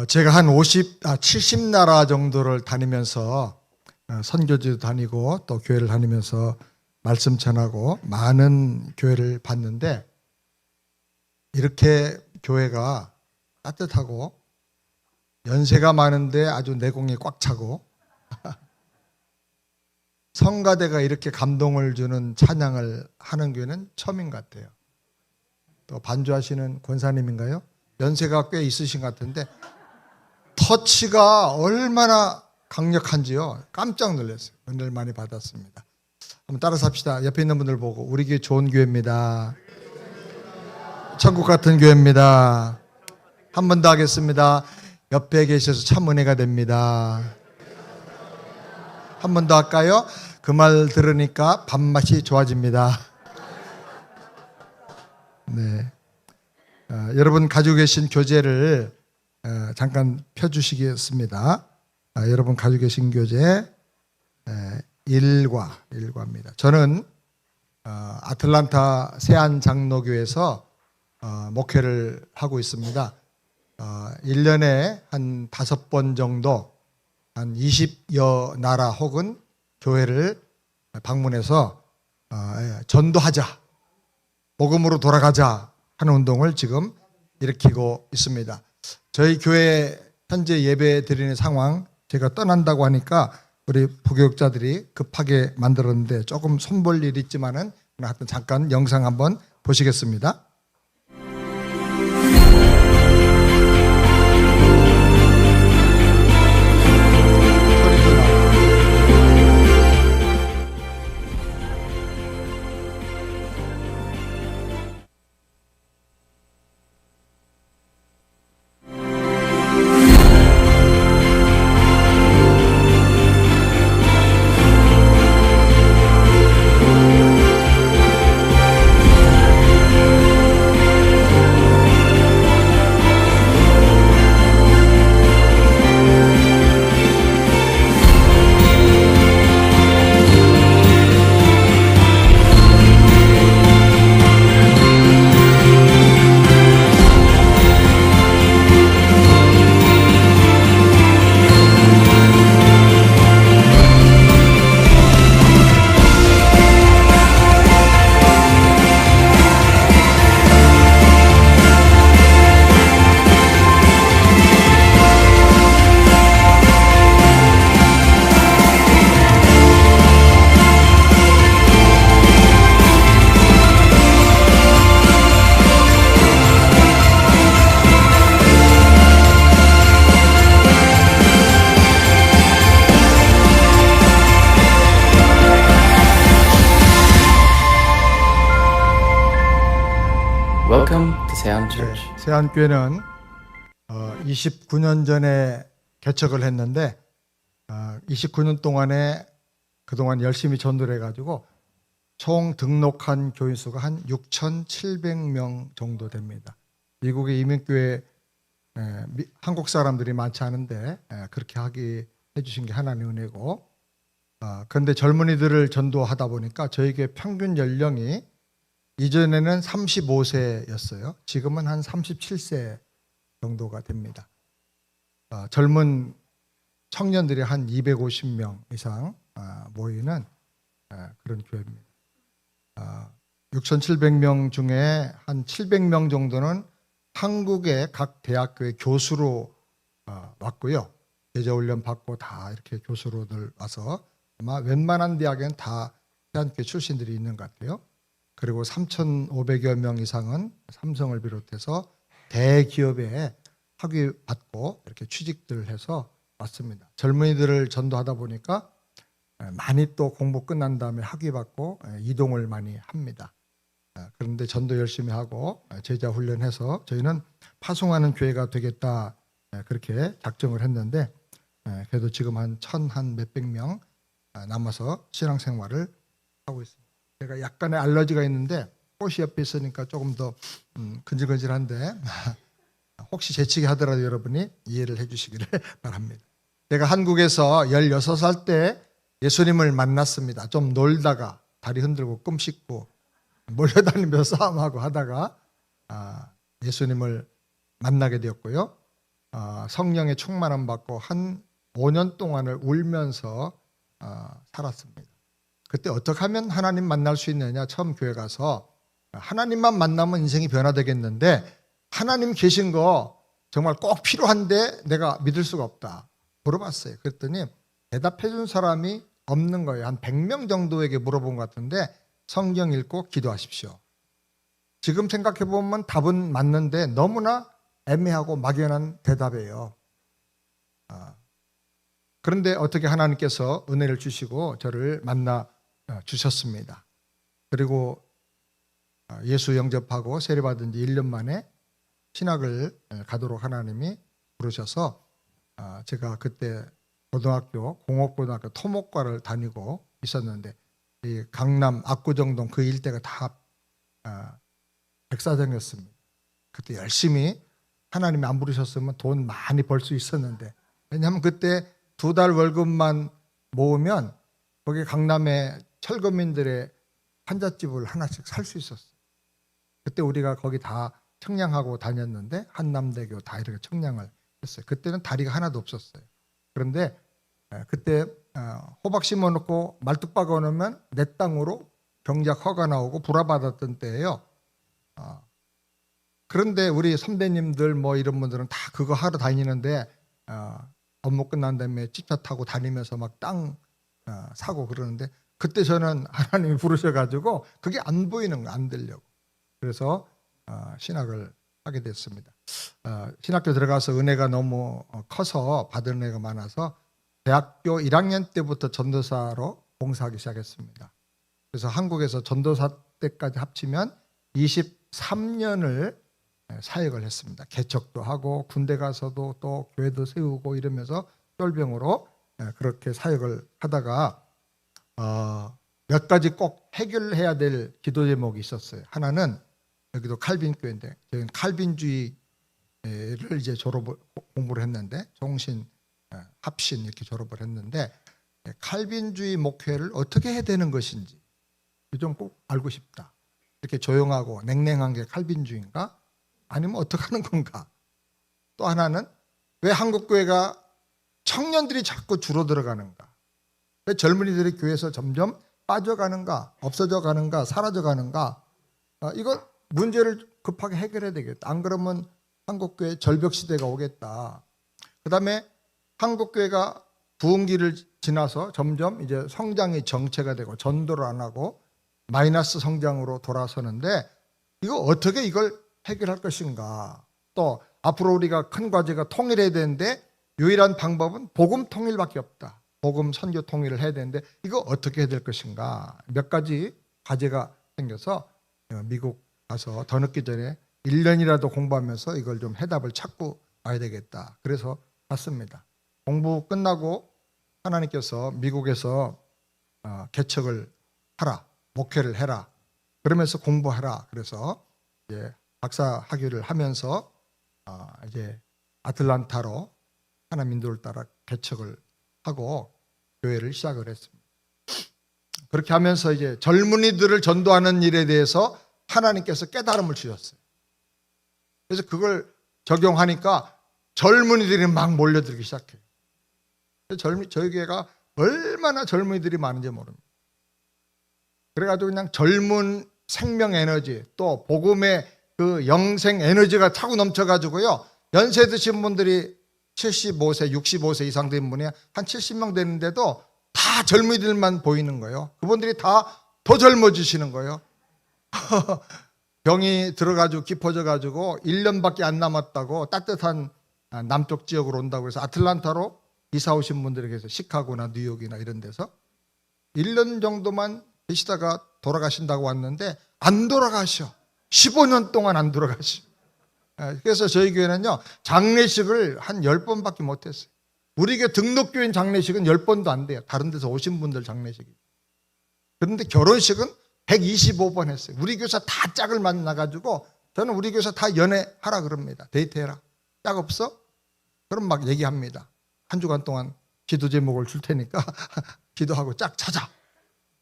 제가 한 70나라 정도를 다니면서 선교지도 다니고 또 교회를 다니면서 말씀 전하고 많은 교회를 봤는데, 이렇게 교회가 따뜻하고 연세가 많은데 아주 내공이 꽉 차고 성가대가 이렇게 감동을 주는 찬양을 하는 교회는 처음인 것 같아요. 또 반주하시는 권사님인가요? 연세가 꽤 있으신 것 같은데 터치가 얼마나 강력한지요. 깜짝 놀랐어요. 은혜를 많이 받았습니다. 한번 따라서 합시다. 옆에 있는 분들 보고, 우리 교회 좋은 교회입니다. 천국 같은 교회입니다. 한 번 더 하겠습니다. 옆에 계셔서 참 은혜가 됩니다. 한 번 더 할까요? 그 말 들으니까 밥맛이 좋아집니다. 네. 여러분 가지고 계신 교재를 잠깐 펴주시겠습니다. 여러분 가지고 계신 교재 1과입니다. 저는 아틀란타 세안장로교에서 목회를 하고 있습니다. 1년에 한 5번 정도 한 20여 나라 혹은 교회를 방문해서 전도하자, 복음으로 돌아가자 하는 운동을 지금 일으키고 있습니다. 저희 교회 현재 예배 드리는 상황, 제가 떠난다고 하니까 우리 부교육자들이 급하게 만들었는데 조금 손볼 일이 있지만은 하여튼 잠깐 영상 한번 보시겠습니다. Welcome to Sean Church. 세안교회는 29년 전에 개척을 했는데 29년 동안에 그동안 열심히 전도를 해가지고 총 등록한 교인 수가 한 6,700명 정도 됩니다. 미국의 이민교회 한국 사람들이 많지 않은데 그렇게 하게 해주신 게 하나님의 은혜고, 그런데 젊은이들을 전도하다 보니까 저에게 평균 연령이 이전에는 35세였어요. 지금은 한 37세 정도가 됩니다. 젊은 청년들이 한 250명 이상 모이는 그런 교회입니다. 6,700명 중에 한 700명 정도는 한국의 각 대학교의 교수로 왔고요. 제자훈련 받고 다 이렇게 교수로들 와서 아마 웬만한 대학에는 다 세안교회 출신들이 있는 것 같아요. 그리고 3,500여 명 이상은 삼성을 비롯해서 대기업에 학위 받고 이렇게 취직들을 해서 왔습니다. 젊은이들을 전도하다 보니까 많이 또 공부 끝난 다음에 학위 받고 이동을 많이 합니다. 그런데 전도 열심히 하고 제자 훈련해서 저희는 파송하는 교회가 되겠다, 그렇게 작정을 했는데 그래도 지금 한 몇백 명 남아서 신앙생활을 하고 있습니다. 제가 약간의 알러지가 있는데 꽃이 옆에 있으니까 조금 더 근질근질한데 혹시 재치게 하더라도 여러분이 이해를 해주시기를 바랍니다. 제가 한국에서 16살 때 예수님을 만났습니다. 좀 놀다가 다리 흔들고 끔 씻고 몰려다니면서 싸움하고 하다가 예수님을 만나게 되었고요. 성령의 충만함 받고 한 5년 동안을 울면서 살았습니다. 그때 어떻게 하면 하나님 만날 수 있느냐, 처음 교회 가서 하나님만 만나면 인생이 변화되겠는데 하나님 계신 거 정말 꼭 필요한데 내가 믿을 수가 없다 물어봤어요. 그랬더니 대답해 준 사람이 없는 거예요. 한 100명 정도에게 물어본 것 같은데 성경 읽고 기도하십시오. 지금 생각해 보면 답은 맞는데 너무나 애매하고 막연한 대답이에요. 그런데 어떻게 하나님께서 은혜를 주시고 저를 만나 주셨습니다. 그리고 예수 영접하고 세례받은 지 1년 만에 신학을 가도록 하나님이 부르셔서 제가 그때 고등학교, 공업고등학교 토목과를 다니고 있었는데 이 강남 압구정동 그 일대가 다 백사장이었습니다. 그때 열심히 하나님이 안 부르셨으면 돈 많이 벌 수 있었는데, 왜냐하면 그때 2달 월급만 모으면 거기 강남에 철거민들의 한잣집을 하나씩 살 수 있었어요. 그때 우리가 거기 다 청량하고 다녔는데 한남대교 다 이렇게 청량을 했어요. 그때는 다리가 하나도 없었어요. 그런데 그때 호박 심어놓고 말뚝 박아놓으면 내 땅으로 경작 허가 나오고 불화받았던 때예요. 그런데 우리 선배님들 뭐 이런 분들은 다 그거 하러 다니는데 업무 끝난 다음에 집차 타고 다니면서 막 땅 사고 그러는데 그때 저는 하나님이 부르셔가지고 그게 안 보이는 거, 안 들려고. 그래서 신학을 하게 됐습니다. 신학교 들어가서 은혜가 너무 커서 받은 은혜가 많아서 대학교 1학년 때부터 전도사로 봉사하기 시작했습니다. 그래서 한국에서 전도사 때까지 합치면 23년을 사역을 했습니다. 개척도 하고 군대 가서도 또 교회도 세우고 이러면서 쫄병으로 그렇게 사역을 하다가 몇 가지 꼭 해결해야 될 기도 제목이 있었어요. 하나는 여기도 칼빈 교회인데 저희는 칼빈주의를 이제 공부를 했는데 종신, 합신 이렇게 졸업을 했는데 칼빈주의 목회를 어떻게 해야 되는 것인지 좀 꼭 알고 싶다. 이렇게 조용하고 냉랭한 게 칼빈주의인가? 아니면 어떻게 하는 건가? 또 하나는 왜 한국교회가 청년들이 자꾸 줄어들어가는가? 왜 젊은이들이 교회에서 점점 빠져가는가? 없어져 가는가? 사라져 가는가? 이거 문제를 급하게 해결해야 되겠다. 안 그러면 한국교회 절벽시대가 오겠다. 그 다음에 한국교회가 부흥기를 지나서 점점 이제 성장이 정체가 되고 전도를 안 하고 마이너스 성장으로 돌아서는데 이거 어떻게 이걸 해결할 것인가. 또 앞으로 우리가 큰 과제가 통일해야 되는데 유일한 방법은 복음 통일밖에 없다. 복음 선교 통일을 해야 되는데 이거 어떻게 해야 될 것인가. 몇 가지 과제가 생겨서 미국 가서 더 늦기 전에 1년이라도 공부하면서 이걸 좀 해답을 찾고 와야 되겠다. 그래서 갔습니다. 공부 끝나고 하나님께서 미국에서 개척을 하라. 목회를 해라. 그러면서 공부하라. 그래서 이제 박사 학위를 하면서 이제 아틀란타로 하나님 인도를 따라 개척을 하고 교회를 시작을 했습니다. 그렇게 하면서 이제 젊은이들을 전도하는 일에 대해서 하나님께서 깨달음을 주셨어요. 그래서 그걸 적용하니까 젊은이들이 막 몰려들기 시작해요. 저희 교회가 얼마나 젊은이들이 많은지 모릅니다. 그래가지고 그냥 젊은 생명 에너지 또 복음의 그 영생 에너지가 차고 넘쳐가지고요. 연세 드신 분들이 75세, 65세 이상 된 분이 한 70명 되는데도 다 젊은이들만 보이는 거예요. 그분들이 다 더 젊어지시는 거예요. 병이 들어가지고 깊어져가지고 1년밖에 안 남았다고 따뜻한 남쪽 지역으로 온다고 해서 아틀란타로 이사 오신 분들에 계서 시카고나 뉴욕이나 이런 데서 1년 정도만 계시다가 돌아가신다고 왔는데 안 돌아가셔. 15년 동안 안 돌아가셔. 그래서 저희 교회는요 장례식을 한 10번밖에 못했어요. 우리 교회 등록교인 장례식은 10번도 안 돼요. 다른 데서 오신 분들 장례식이. 그런데 결혼식은 125번 했어요. 우리 교사 다 짝을 만나가지고 저는 우리 교사 다 연애하라 그럽니다. 데이트해라. 짝 없어? 그럼 막 얘기합니다. 한 주간 동안 기도 제목을 줄 테니까 기도하고 짝 찾아.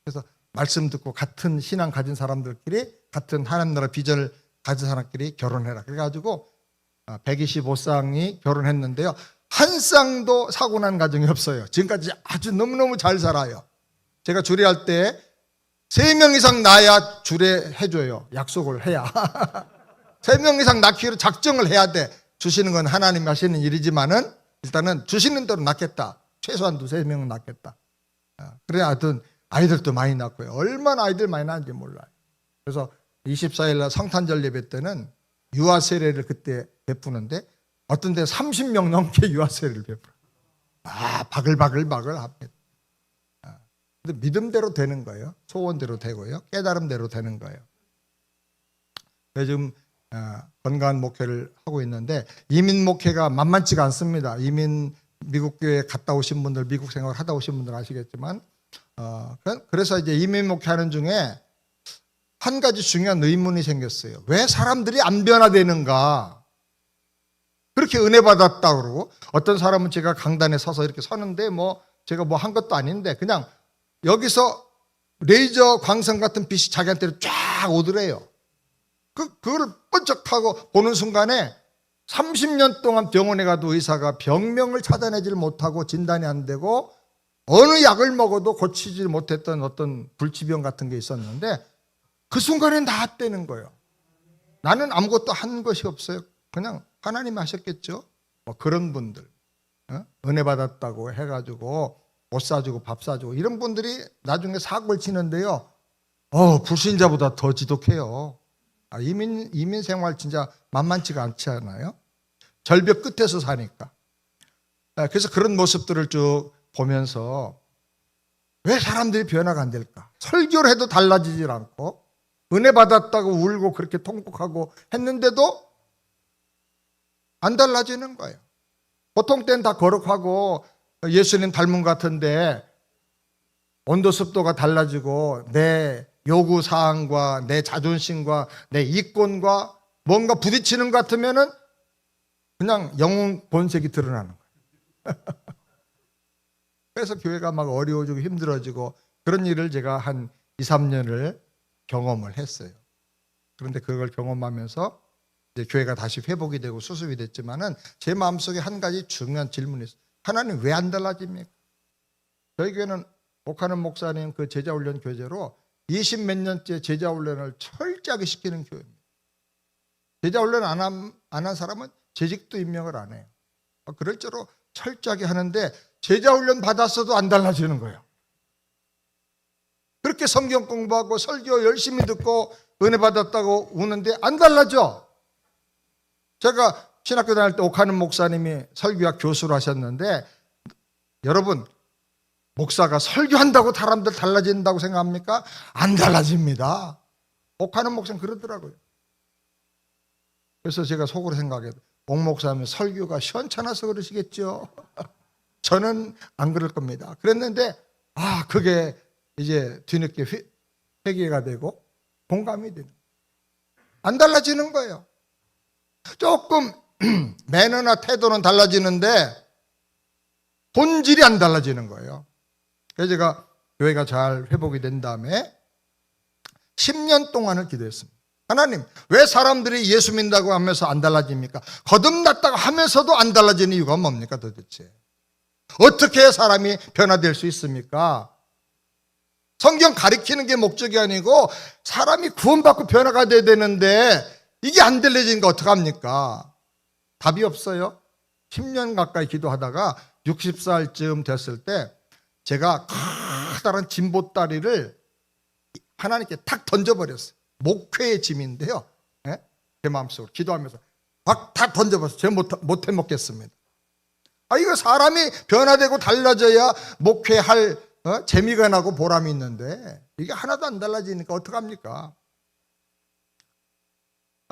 그래서 말씀 듣고 같은 신앙 가진 사람들끼리 같은 하나님 나라 비전을 가진 사람끼리 결혼해라. 그래가지고 125쌍이 결혼했는데요. 한 쌍도 사고 난 가정이 없어요. 지금까지 아주 너무너무 잘 살아요. 제가 주례할 때 3명 이상 낳아야 주례해줘요. 약속을 해야. 3명 이상 낳기로 작정을 해야 돼. 주시는 건 하나님이 하시는 일이지만은 일단은 주시는 대로 낳겠다. 최소한 2-3명은 낳겠다. 그래 하여튼 아이들도 많이 낳고요. 얼마나 아이들 많이 낳는지 몰라요. 그래서 24일 날 성탄절 예배 때는 유아 세례를 그때 베푸는데 어떤 데 30명 넘게 유아 세례를 베풀어요. 바글바글 합니다. 근데 믿음대로 되는 거예요. 소원대로 되고요. 깨달음대로 되는 거예요. 요즘 건강한 목회를 하고 있는데 이민 목회가 만만치가 않습니다. 이민 미국 교회 갔다 오신 분들, 미국 생활 하다 오신 분들 아시겠지만 그래서 이제 이민 목회하는 중에 한 가지 중요한 의문이 생겼어요. 왜 사람들이 안 변화되는가? 그렇게 은혜 받았다 그러고 어떤 사람은 제가 강단에 서서 이렇게 서는데 제가 한 것도 아닌데 그냥 여기서 레이저 광선 같은 빛이 자기한테로 쫙 오더래요. 그거를 번쩍하고 보는 순간에 30년 동안 병원에 가도 의사가 병명을 찾아내질 못하고 진단이 안 되고 어느 약을 먹어도 고치지 못했던 어떤 불치병 같은 게 있었는데 그 순간에 나았다는 거예요. 나는 아무것도 한 것이 없어요. 그냥 하나님이 하셨겠죠. 그런 분들 은혜 받았다고 해가지고 옷 사주고 밥 사주고 이런 분들이 나중에 사고를 치는데요. 불신자보다 더 지독해요. 이민 생활 진짜 만만치가 않지 않아요? 절벽 끝에서 사니까. 그래서 그런 모습들을 쭉 보면서 왜 사람들이 변화가 안 될까? 설교를 해도 달라지질 않고 은혜 받았다고 울고 그렇게 통곡하고 했는데도 안 달라지는 거예요. 보통 때는 다 거룩하고 예수님 닮은 것 같은데 온도 습도가 달라지고 내 요구사항과 내 자존심과 내 이권과 뭔가 부딪히는 것 같으면은 그냥 영웅 본색이 드러나는 거예요. 그래서 교회가 막 어려워지고 힘들어지고 그런 일을 제가 한 2-3년을 경험을 했어요. 그런데 그걸 경험하면서 이제 교회가 다시 회복이 되고 수습이 됐지만은 제 마음속에 한 가지 중요한 질문이 있어요. 하나님 왜 안 달라집니까? 저희 교회는 목하는 목사님 그 제자훈련 교재로 20몇 년째 제자훈련을 철저하게 시키는 교회입니다. 제자훈련 안 한 사람은 재직도 임명을 안 해요. 그럴 대로 철저하게 하는데 제자훈련 받았어도 안 달라지는 거예요. 그렇게 성경 공부하고 설교 열심히 듣고 은혜 받았다고 우는데 안 달라져. 제가 신학교 다닐 때 옥하는 목사님이 설교학 교수를 하셨는데 여러분 목사가 설교한다고 사람들 달라진다고 생각합니까? 안 달라집니다. 옥하는 목사는 그러더라고요. 그래서 제가 속으로 생각해요. 옥 목사님은 설교가 시원찮아서 그러시겠죠. 저는 안 그럴 겁니다. 그랬는데 그게 이제 뒤늦게 회개가 되고 공감이 되는 거예요. 안 달라지는 거예요. 조금 매너나 태도는 달라지는데 본질이 안 달라지는 거예요. 그래서 제가 교회가 잘 회복이 된 다음에 10년 동안을 기도했습니다. 하나님 왜 사람들이 예수 믿는다고 하면서 안 달라집니까? 거듭났다고 하면서도 안 달라지는 이유가 뭡니까 도대체? 어떻게 해야 사람이 변화될 수 있습니까? 성경 가리키는 게 목적이 아니고 사람이 구원받고 변화가 돼야 되는데 이게 안 달라지니까 어떡합니까? 답이 없어요. 10년 가까이 기도하다가 60살쯤 됐을 때 제가 커다란 진보다리를 하나님께 탁 던져버렸어요. 목회의 짐인데요. 제 마음속으로 기도하면서 막 다 던져버렸어요. 제가 못 해먹겠습니다. 이거 사람이 변화되고 달라져야 목회할 재미가 나고 보람이 있는데 이게 하나도 안 달라지니까 어떡합니까?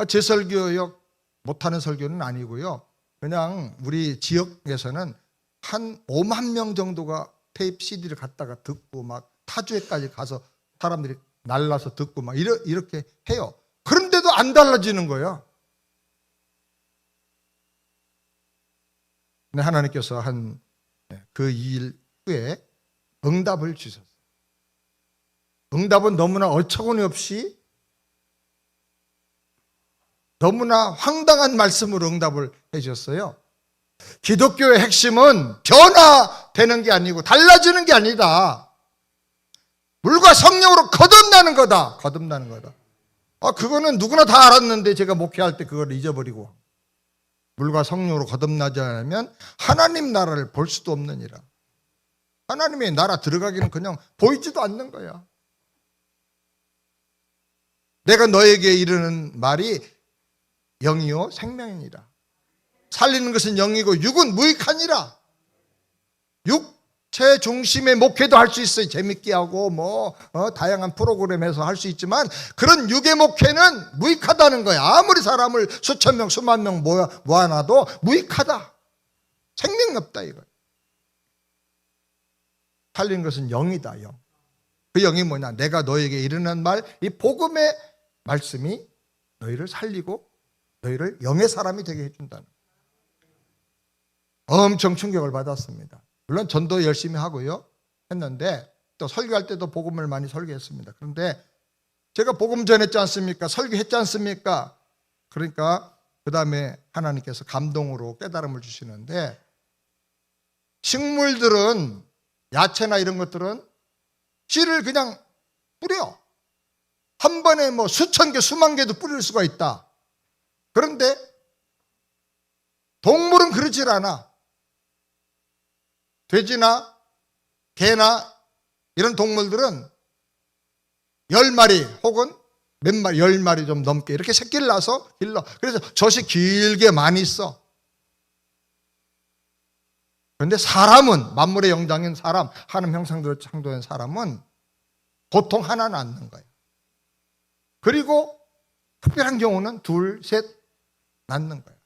제 설교역 못하는 설교는 아니고요. 그냥 우리 지역에서는 한 5만 명 정도가 테이프 CD를 갖다가 듣고 막 타주에까지 가서 사람들이 날라서 듣고 막 이렇게 해요. 그런데도 안 달라지는 거예요. 근데 하나님께서 그 일 후에 응답을 주셨어요. 응답은 너무나 어처구니 없이 너무나 황당한 말씀으로 응답을 해 주셨어요. 기독교의 핵심은 변화되는 게 아니고 달라지는 게 아니다. 물과 성령으로 거듭나는 거다. 거듭나는 거다. 그거는 누구나 다 알았는데 제가 목회할 때 그걸 잊어버리고, 물과 성령으로 거듭나지 않으면 하나님 나라를 볼 수도 없느니라. 하나님의 나라 들어가기는 그냥 보이지도 않는 거야. 내가 너에게 이르는 말이 영이요 생명이니라. 살리는 것은 영이고 육은 무익하니라. 육체 중심의 목회도 할 수 있어요. 재밌게 하고 다양한 프로그램에서 할 수 있지만 그런 육의 목회는 무익하다는 거야. 아무리 사람을 수천 명 수만 명 모아놔도 무익하다. 생명이 없다 이거야. 살리는 것은 영이다. 영. 그 영이 뭐냐? 내가 너에게 이르는 말, 이 복음의 말씀이 너희를 살리고 너희를 영의 사람이 되게 해준다는, 엄청 충격을 받았습니다. 물론 전도 열심히 하고요 했는데, 또 설교할 때도 복음을 많이 설교했습니다. 그런데 제가 복음 전했지 않습니까? 설교했지 않습니까? 그러니까 그 다음에 하나님께서 감동으로 깨달음을 주시는데, 식물들은, 야채나 이런 것들은 씨를 그냥 뿌려. 한 번에 수천 개 수만 개도 뿌릴 수가 있다. 그런데 동물은 그러질 않아. 돼지나 개나 이런 동물들은 10마리 혹은 몇 마리, 10마리 좀 넘게 이렇게 새끼를 낳아서 길러. 그래서 젖이 길게 많이 써. 그런데 사람은, 만물의 영장인 사람, 하나님 형상대로 창조된 사람은 보통 하나 낳는 거예요. 그리고 특별한 경우는 둘, 셋 낳는 거예요.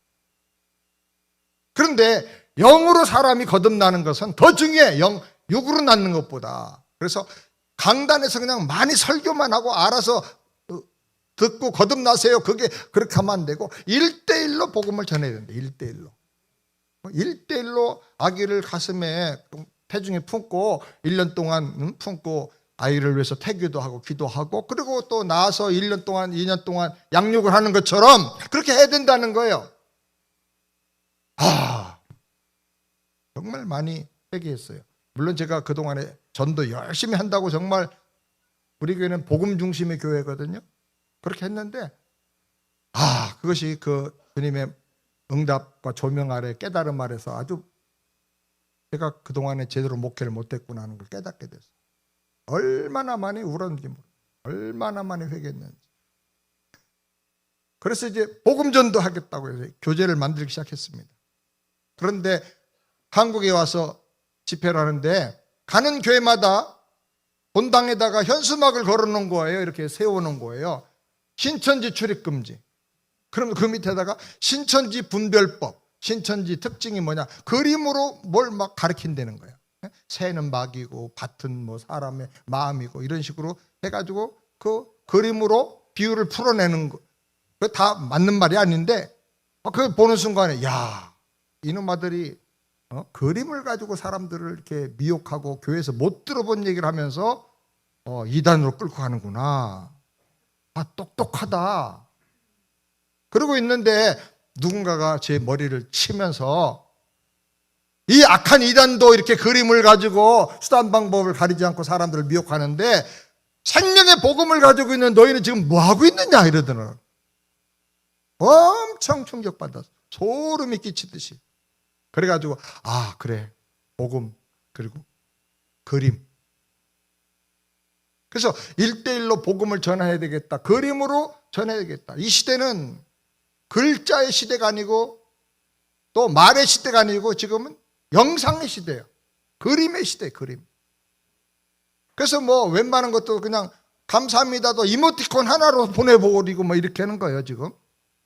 그런데 영으로 사람이 거듭나는 것은 더 중요해. 육으로 낳는 것보다. 그래서 강단에서 그냥 많이 설교만 하고 알아서 듣고 거듭나세요. 그게 그렇게 하면 안 되고 1대1로 복음을 전해야 된다. 1대1로. 1대1로 아기를 가슴에 태중에 품고 1년 동안 품고 아이를 위해서 태교도 하고 기도하고, 그리고 또 나와서 1년 동안 2년 동안 양육을 하는 것처럼 그렇게 해야 된다는 거예요. 정말 많이 회개했어요. 물론 제가 그동안에 전도 열심히 한다고, 정말 우리 교회는 복음 중심의 교회거든요. 그렇게 했는데 그것이 그 주님의 응답과 조명 아래, 깨달음 아래서 아주 제가 그동안에 제대로 목회를 못했구나 하는 걸 깨닫게 됐어요. 얼마나 많이 울었는지 모르겠어요. 얼마나 많이 회개했는지. 그래서 이제 복음전도 하겠다고 해서 교재를 만들기 시작했습니다. 그런데 한국에 와서 집회를 하는데 가는 교회마다 본당에다가 현수막을 걸어놓은 거예요. 이렇게 세워놓은 거예요. 신천지 출입금지. 그럼 그 밑에다가 신천지 분별법, 신천지 특징이 뭐냐, 그림으로 뭘 막 가르친다는 거예요. 새는 막이고 밭은 사람의 마음이고 이런 식으로 해가지고 그 그림으로 비유를 풀어내는 거. 그거 다 맞는 말이 아닌데 그걸 보는 순간에 이놈 아들이 그림을 가지고 사람들을 이렇게 미혹하고 교회에서 못 들어본 얘기를 하면서 이단으로 끌고 가는구나. 똑똑하다. 그러고 있는데 누군가가 제 머리를 치면서, 이 악한 이단도 이렇게 그림을 가지고 수단 방법을 가리지 않고 사람들을 미혹하는데 생명의 복음을 가지고 있는 너희는 지금 뭐 하고 있느냐 이러더라고요. 엄청 충격받았어. 소름이 끼치듯이. 그래가지고 그래, 복음 그리고 그림. 그래서 1대1로 복음을 전해야 되겠다. 그림으로 전해야 되겠다. 이 시대는 글자의 시대가 아니고 또 말의 시대가 아니고 지금은 영상의 시대예요. 그림의 시대, 그림. 그래서 웬만한 것도 그냥 감사합니다도 이모티콘 하나로 보내버리고 이렇게 하는 거예요, 지금.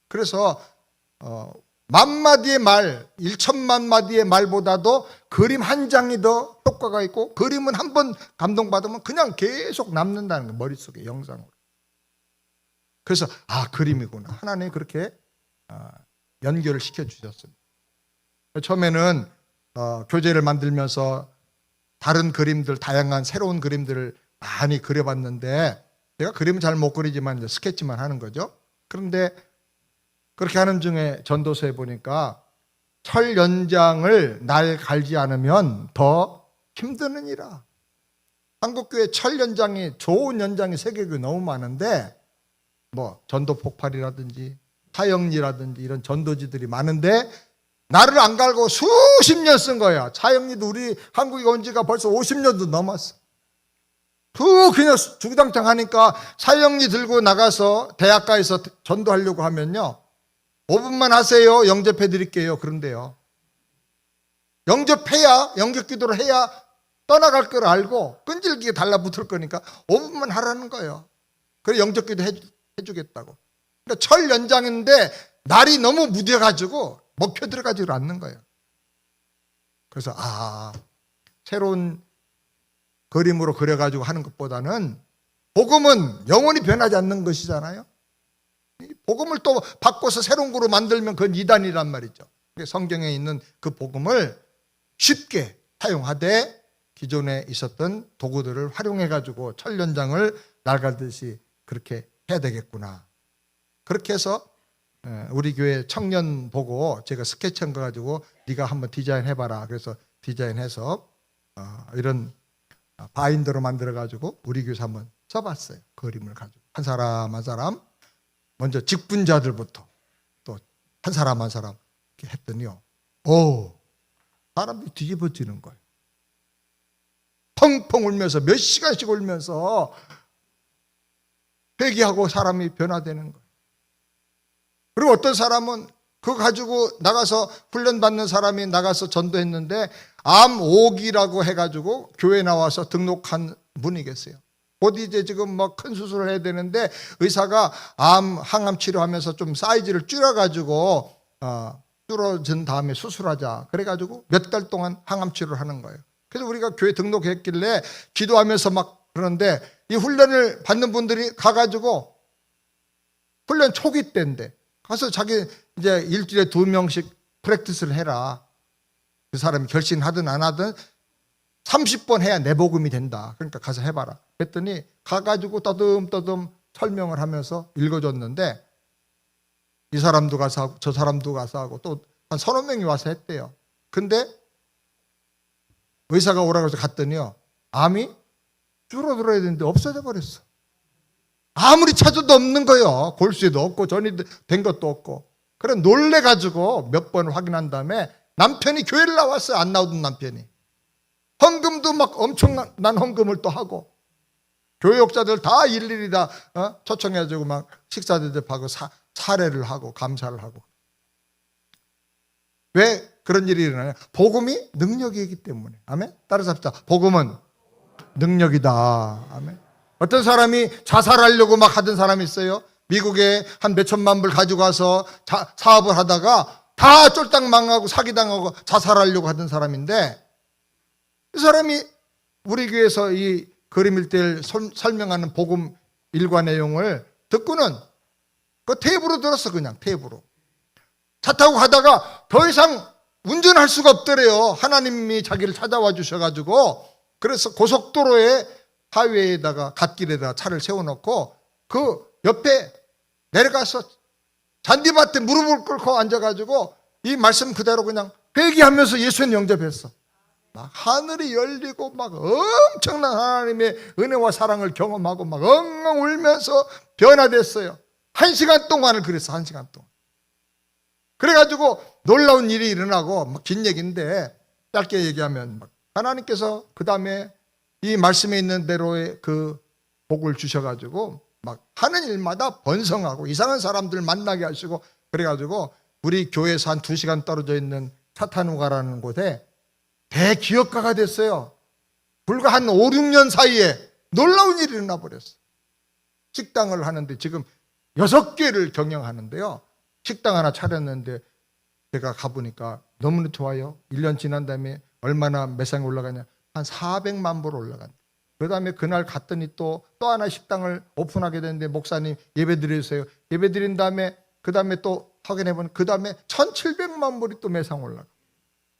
그래서 10,000마디의 말, 1,000만 마디의 말보다도 그림 한 장이 더 효과가 있고, 그림은 한 번 감동받으면 그냥 계속 남는다는 거예요, 머릿속에 영상으로. 그래서 그림이구나. 하나님이 그렇게 연결을 시켜주셨습니다. 처음에는 교재를 만들면서 다른 그림들, 다양한 새로운 그림들을 많이 그려봤는데, 제가 그림은 잘 못 그리지만 이제 스케치만 하는 거죠. 그런데 그렇게 하는 중에 전도서에 보니까 철 연장을 날 갈지 않으면 더 힘드느니라. 한국교회 철 연장이 좋은 연장이 세계교회 너무 많은데 뭐 전도 폭발이라든지 차영리라든지 이런 전도지들이 많은데 나를 안 갈고 수십 년 쓴 거야. 차영리도 우리 한국에 온 지가 벌써 50년도 넘었어. 그냥 주구장창 하니까 차영리 들고 나가서 대학가에서 전도하려고 하면요 5분만 하세요. 영접해 드릴게요. 그런데요 영접해야 영접기도를 해야 떠나갈 걸 알고 끈질기게 달라붙을 거니까 5분만 하라는 거예요. 그래 영접기도 해주겠다고. 그러니까 철 연장인데 날이 너무 무뎌가지고 먹혀 들어가지를 않는 거예요. 그래서 새로운 그림으로 그려가지고 하는 것보다는 복음은 영원히 변하지 않는 것이잖아요. 복음을 또 바꿔서 새로운 거로 만들면 그건 이단이란 말이죠. 성경에 있는 그 복음을 쉽게 사용하되 기존에 있었던 도구들을 활용해가지고 철 연장을 날가듯이 그렇게 해야 되겠구나. 그렇게 해서 우리 교회 청년 보고 제가 스케치한 거 가지고 네가 한번 디자인해봐라. 그래서 디자인해서 이런 바인더로 만들어가지고 우리 교회에서 한번 써봤어요. 그림을 가지고 한 사람 한 사람 먼저 직분자들부터 또 한 사람 한 사람 이렇게 했더니요. 사람들이 뒤집어지는 거예요. 펑펑 울면서 몇 시간씩 울면서 회개하고 사람이 변화되는 거예요. 그리고 어떤 사람은 그거 가지고 나가서 훈련받는 사람이 나가서 전도했는데 암 5기라고 해가지고 교회 나와서 등록한 분이 계세요. 곧 이제 지금 뭐 큰 수술을 해야 되는데 의사가 항암 치료하면서 좀 사이즈를 줄여가지고 줄어진 다음에 수술하자. 그래가지고 몇 달 동안 항암 치료를 하는 거예요. 그래서 우리가 교회 등록했길래 기도하면서 막 그러는데 이 훈련을 받는 분들이 가가지고 훈련 초기 때인데 가서 자기 이제 일주일에 2명씩 프랙티스를 해라. 그 사람이 결신하든 안 하든 30번 해야 내 복음이 된다. 그러니까 가서 해봐라. 그랬더니 가가지고 떠듬떠듬 설명을 하면서 읽어줬는데 이 사람도 가서 하고 저 사람도 가서 하고 또 한 30명이 와서 했대요. 근데 의사가 오라고 해서 갔더니요. 암이 줄어들어야 되는데 없어져 버렸어. 아무리 찾아도 없는 거예요. 골수에도 없고 전이 된 것도 없고. 그래 놀래가지고 몇 번 확인한 다음에 남편이 교회를 나왔어요. 안 나오던 남편이. 헌금도 막 엄청난 헌금을 또 하고 교역자들 다 일일이 다 초청해가지고 막 식사 대접하고 사례를 하고 감사를 하고. 왜 그런 일이 일어나냐? 복음이 능력이기 때문에. 아멘? 따라잡자. 복음은 능력이다. 아멘. 어떤 사람이 자살하려고 막 하던 사람이 있어요. 미국에 한 몇천만 불 가지고 와서 사업을 하다가 다 쫄딱 망하고 사기당하고 자살하려고 하던 사람인데 이 사람이 우리 교회에서 이 그림 일대를 설명하는 복음 일과 내용을 듣고는 그 테이프로 들었어. 그냥 테이프로. 차 타고 가다가 더 이상 운전할 수가 없더래요. 하나님이 자기를 찾아와 주셔가지고 그래서 고속도로에 하이웨이에다가 갓길에다가 차를 세워놓고 그 옆에 내려가서 잔디밭에 무릎을 꿇고 앉아가지고 이 말씀 그대로 그냥 회개하면서 예수님 영접했어. 막 하늘이 열리고 막 엄청난 하나님의 은혜와 사랑을 경험하고 막 엉엉 울면서 변화됐어요. 1시간 동안을 그랬어. 1시간 동안. 그래가지고 놀라운 일이 일어나고 막 긴 얘기인데 짧게 얘기하면 막 하나님께서 그 다음에 이 말씀에 있는 대로의 그 복을 주셔가지고 막 하는 일마다 번성하고 이상한 사람들 만나게 하시고 그래가지고 우리 교회에서 한 2시간 떨어져 있는 차타누가라는 곳에 대기업가가 됐어요. 불과 한 5, 6년 사이에 놀라운 일이 일어나 버렸어요. 식당을 하는데 지금 6개를 경영하는데요. 식당 하나 차렸는데 제가 가보니까 너무나 좋아요. 1년 지난 다음에 얼마나 매상이 올라가냐. 한 400만 불 올라간다. 그 다음에 그날 갔더니 또 하나 식당을 오픈하게 됐는데 목사님 예배 드리세요. 예배 드린 다음에 그 다음에 또 확인해보니 그 다음에 1,700만 불이 또 매상 올라가.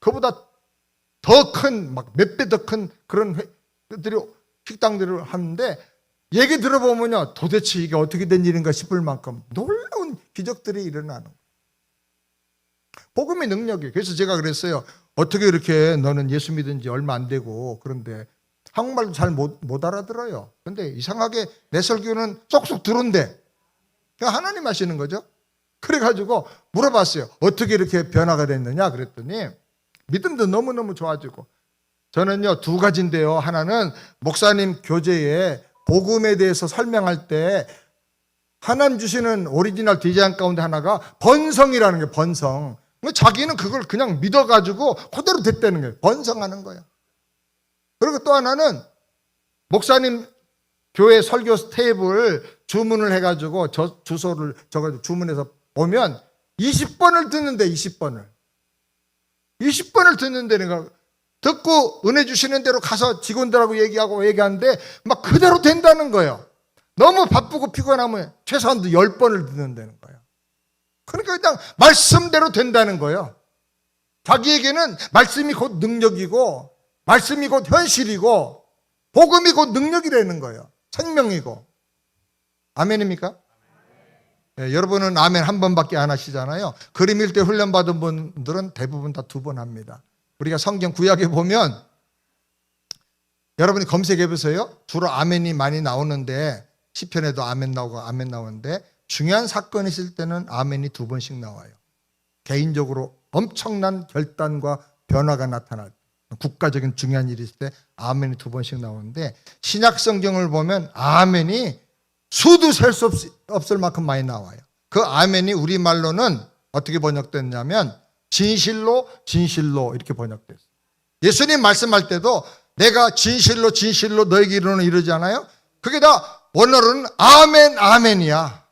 그보다 더 큰, 막 몇 배 더 큰 그런 식당들을 하는데 얘기 들어보면요. 도대체 이게 어떻게 된 일인가 싶을 만큼 놀라운 기적들이 일어나는 거예요. 복음의 능력이에요. 그래서 제가 그랬어요. 어떻게 이렇게 너는 예수 믿은 지 얼마 안 되고 그런데 한국말도 잘 못 알아들어요. 근데 이상하게 내 설교는 쏙쏙 들어온대. 그러니까 하나님 하시는 거죠. 그래가지고 물어봤어요. 어떻게 이렇게 변화가 됐느냐 그랬더니 믿음도 너무너무 좋아지고 저는요 2가지인데요. 하나는 목사님 교재에 복음에 대해서 설명할 때 하나님 주시는 오리지널 디자인 가운데 하나가 번성이라는 게 번성. 자기는 그걸 그냥 믿어가지고 그대로 됐다는 거예요. 번성하는 거예요. 그리고 또 하나는 목사님 교회 설교 테이블 주문을 해가지고 주소를 적어서 주문해서 보면 20번을 듣는데 20번을 듣는다는 거 듣고 은혜 주시는 대로 가서 직원들하고 얘기하는데 막 그대로 된다는 거예요. 너무 바쁘고 피곤하면 최소한도 10번을 듣는다는 거예요. 그러니까 그냥 말씀대로 된다는 거예요. 자기에게는 말씀이 곧 능력이고 말씀이 곧 현실이고 복음이 곧 능력이라는 거예요. 생명이고. 아멘입니까? 네, 여러분은 아멘 한 번밖에 안 하시잖아요. 그림 읽을 때 훈련받은 분들은 대부분 다 2번 합니다. 우리가 성경 구약에 보면 여러분이 검색해 보세요. 주로 아멘이 많이 나오는데 시편에도 아멘 나오고 아멘 나오는데 중요한 사건이 있을 때는 아멘이 2번씩 나와요. 개인적으로 엄청난 결단과 변화가 나타날 때, 국가적인 중요한 일이 있을 때 아멘이 2번씩 나오는데 신약 성경을 보면 아멘이 수도 셀 수 없을 만큼 많이 나와요. 그 아멘이 우리말로는 어떻게 번역됐냐면 진실로 진실로 이렇게 번역됐어요. 예수님 말씀할 때도 내가 진실로 진실로 너에게 이르노니 이러잖아요. 그게 다 원어로는 아멘 아멘이야.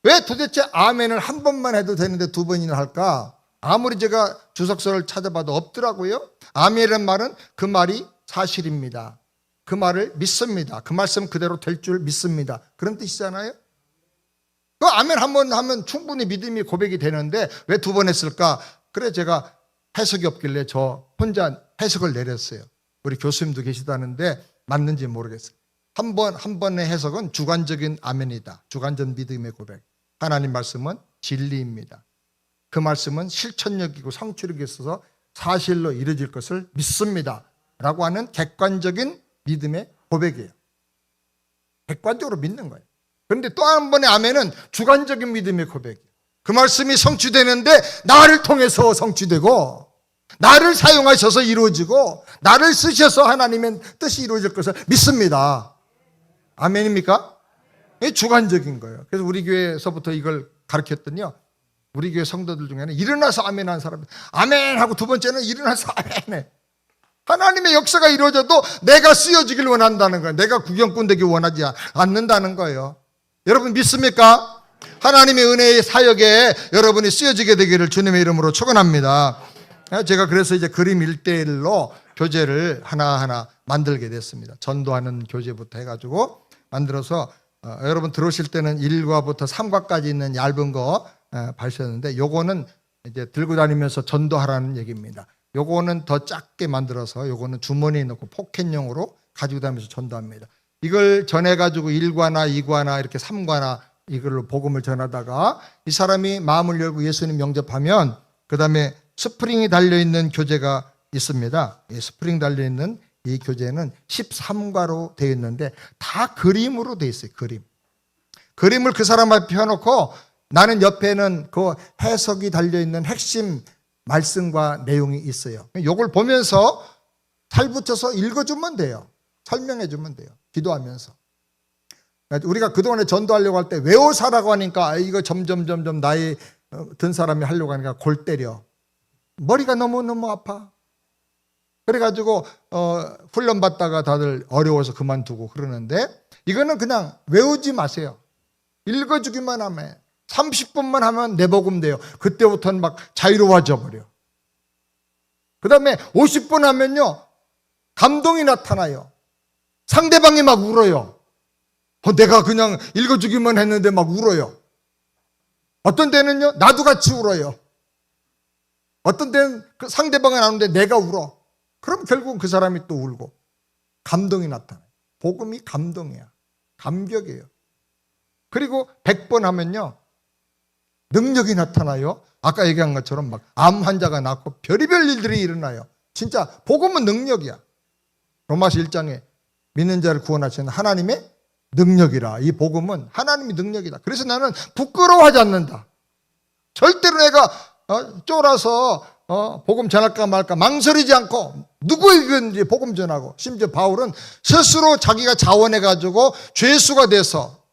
왜 도대체 아멘을 한 번만 해도 되는데 2번이나 할까? 아무리 제가 주석서를 찾아봐도 없더라고요. 아멘이라는 말은 그 말이 사실입니다. 그 말을 믿습니다. 그 말씀 그대로 될 줄 믿습니다. 그런 뜻이잖아요. 그 아멘 한 번 하면 충분히 믿음이 고백이 되는데 왜 2번 했을까? 그래 제가 해석이 없길래 저 혼자 해석을 내렸어요. 우리 교수님도 계시다는데 맞는지 모르겠어요. 한 번의 해석은 주관적인 아멘이다. 주관적 믿음의 고백. 하나님 말씀은 진리입니다. 그 말씀은 실천력이고 성취력이 있어서 사실로 이루어질 것을 믿습니다. 라고 하는 객관적인 믿음의 고백이에요. 객관적으로 믿는 거예요. 그런데 또 한 번의 아멘은 주관적인 믿음의 고백이에요. 그 말씀이 성취되는데 나를 통해서 성취되고 나를 사용하셔서 이루어지고 나를 쓰셔서 하나님의 뜻이 이루어질 것을 믿습니다. 아멘입니까? 이게 주관적인 거예요. 그래서 우리 교회에서부터 이걸 가르쳤더니요. 우리 교회 성도들 중에는 일어나서 아멘 하는 사람들 아멘 하고 2번째는 일어나서 아멘해. 하나님의 역사가 이루어져도 내가 쓰여지길 원한다는 거예요. 내가 구경꾼 되기 원하지 않는다는 거예요. 여러분 믿습니까? 하나님의 은혜의 사역에 여러분이 쓰여지게 되기를 주님의 이름으로 축원합니다. 제가 그래서 이제 그림 1:1로 교재를 하나하나 만들게 됐습니다. 전도하는 교재부터 해가지고 만들어서 여러분 들어오실 때는 1과부터 3과까지 있는 얇은 거 발표했는데 요거는 이제 들고 다니면서 전도하라는 얘기입니다. 요거는 더 작게 만들어서 요거는 주머니에 넣고 포켓용으로 가지고 다니면서 전도합니다. 이걸 전해가지고 1과나 2과나 이렇게 3과나 이걸로 복음을 전하다가 이 사람이 마음을 열고 예수님 영접하면 그 다음에 스프링이 달려있는 교재가 있습니다. 이 스프링 달려있는 이 교재는 13과로 되어 있는데 다 그림으로 되어 있어요. 그림을 그 사람 앞에 펴놓고 나는 옆에는 그 해석이 달려있는 핵심 말씀과 내용이 있어요. 이걸 보면서 살 붙여서 읽어주면 돼요. 설명해주면 돼요. 기도하면서. 우리가 그동안에 전도하려고 할 때 외워사라고 하니까 이거 점점 나이 든 사람이 하려고 하니까 골 때려. 머리가 너무너무 아파. 그래가지고 훈련 받다가 다들 어려워서 그만두고 그러는데 이거는 그냥 외우지 마세요. 읽어주기만 하면 30분만 하면 내복음 돼요. 그때부터는 막 자유로워져 버려. 그 다음에 50분 하면요 감동이 나타나요. 상대방이 막 울어요. 내가 그냥 읽어주기만 했는데 막 울어요. 어떤 때는요 나도 같이 울어요. 어떤 때는 그 상대방이 나오는데 내가 울어. 그럼 결국은 그 사람이 또 울고 감동이 나타나요. 복음이 감동이야. 감격이에요. 그리고 100번 하면요 능력이 나타나요. 아까 얘기한 것처럼 막 암 환자가 낫고 별의별 일들이 일어나요. 진짜 복음은 능력이야. 로마서 1장에 믿는 자를 구원하시는 하나님의 능력이라. 이 복음은 하나님의 능력이다. 그래서 나는 부끄러워하지 않는다. 절대로 내가 쫄아서 복음 전할까 말까 망설이지 않고 누구에게든지 복음 전하고, 심지어 바울은 스스로 자기가 자원해가지고 죄수가 돼서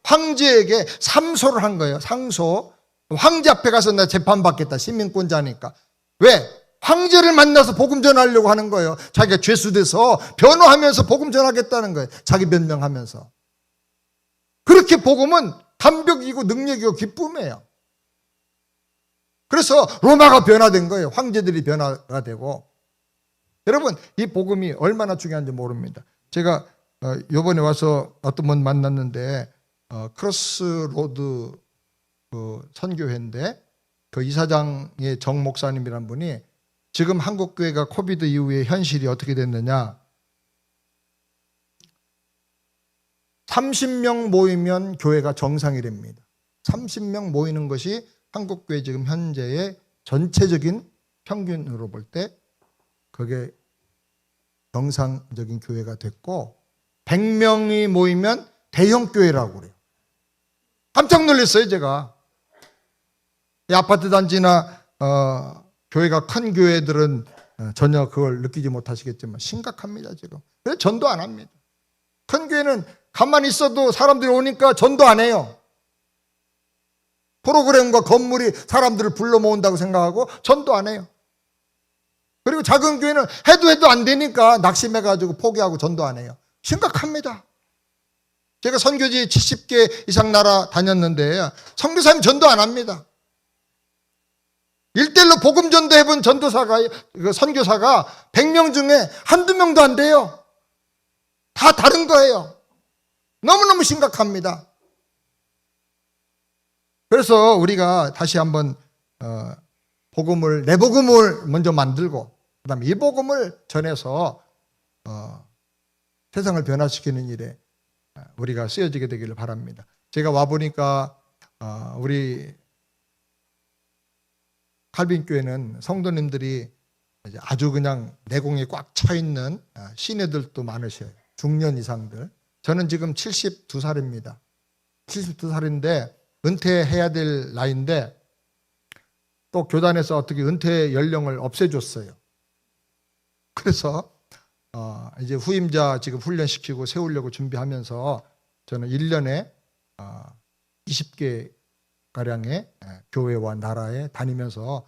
황제에게 상소를 한 거예요. 상소. 황제 앞에 가서 나 재판받겠다. 시민권자니까. 왜? 황제를 만나서 복음 전하려고 하는 거예요. 자기가 죄수 돼서 변호하면서 복음 전하겠다는 거예요. 자기 변명하면서. 그렇게 복음은 감격이고 능력이고 기쁨이에요. 그래서 로마가 변화된 거예요. 황제들이 변화가 되고. 여러분, 이 복음이 얼마나 중요한지 모릅니다. 제가 이번에 와서 어떤 분 만났는데 크로스로드 그 선교회인데 그 이사장의 정 목사님이란 분이 지금 한국교회가 코비드 이후에 현실이 어떻게 됐느냐, 30명 모이면 교회가 정상이랍니다. 30명 모이는 것이 한국교회 지금 현재의 전체적인 평균으로 볼 때 그게 정상적인 교회가 됐고, 100명이 모이면 대형교회라고 그래요. 깜짝 놀랐어요, 제가. 이 아파트 단지나 교회가 큰 교회들은 전혀 그걸 느끼지 못하시겠지만 심각합니다, 지금. 그래서 전도 안 합니다. 큰 교회는 가만히 있어도 사람들이 오니까 전도 안 해요. 프로그램과 건물이 사람들을 불러 모은다고 생각하고 전도 안 해요. 그리고 작은 교회는 해도 안 되니까 낙심해가지고 포기하고 전도 안 해요. 심각합니다. 제가 선교지 70개 이상 나라 다녔는데 선교사님 전도 안 합니다. 1대1로 복음 전도해본 선교사가 100명 중에 한두 명도 안 돼요. 다 다른 거예요. 너무너무 심각합니다. 그래서 우리가 다시 한번 내 복음을 먼저 만들고, 그 다음에 이 복음을 전해서 세상을 변화시키는 일에 우리가 쓰여지게 되기를 바랍니다. 제가 와보니까 우리 칼빈교회는 성도님들이 아주 그냥 내공이 꽉 차 있는 시내들도 많으셔요. 중년 이상들. 저는 지금 72살입니다. 72살인데 은퇴해야 될 나이인데 또 교단에서 어떻게 은퇴 연령을 없애줬어요. 그래서 이제 후임자 지금 훈련시키고 세우려고 준비하면서 저는 1년에 20개 가량의 교회와 나라에 다니면서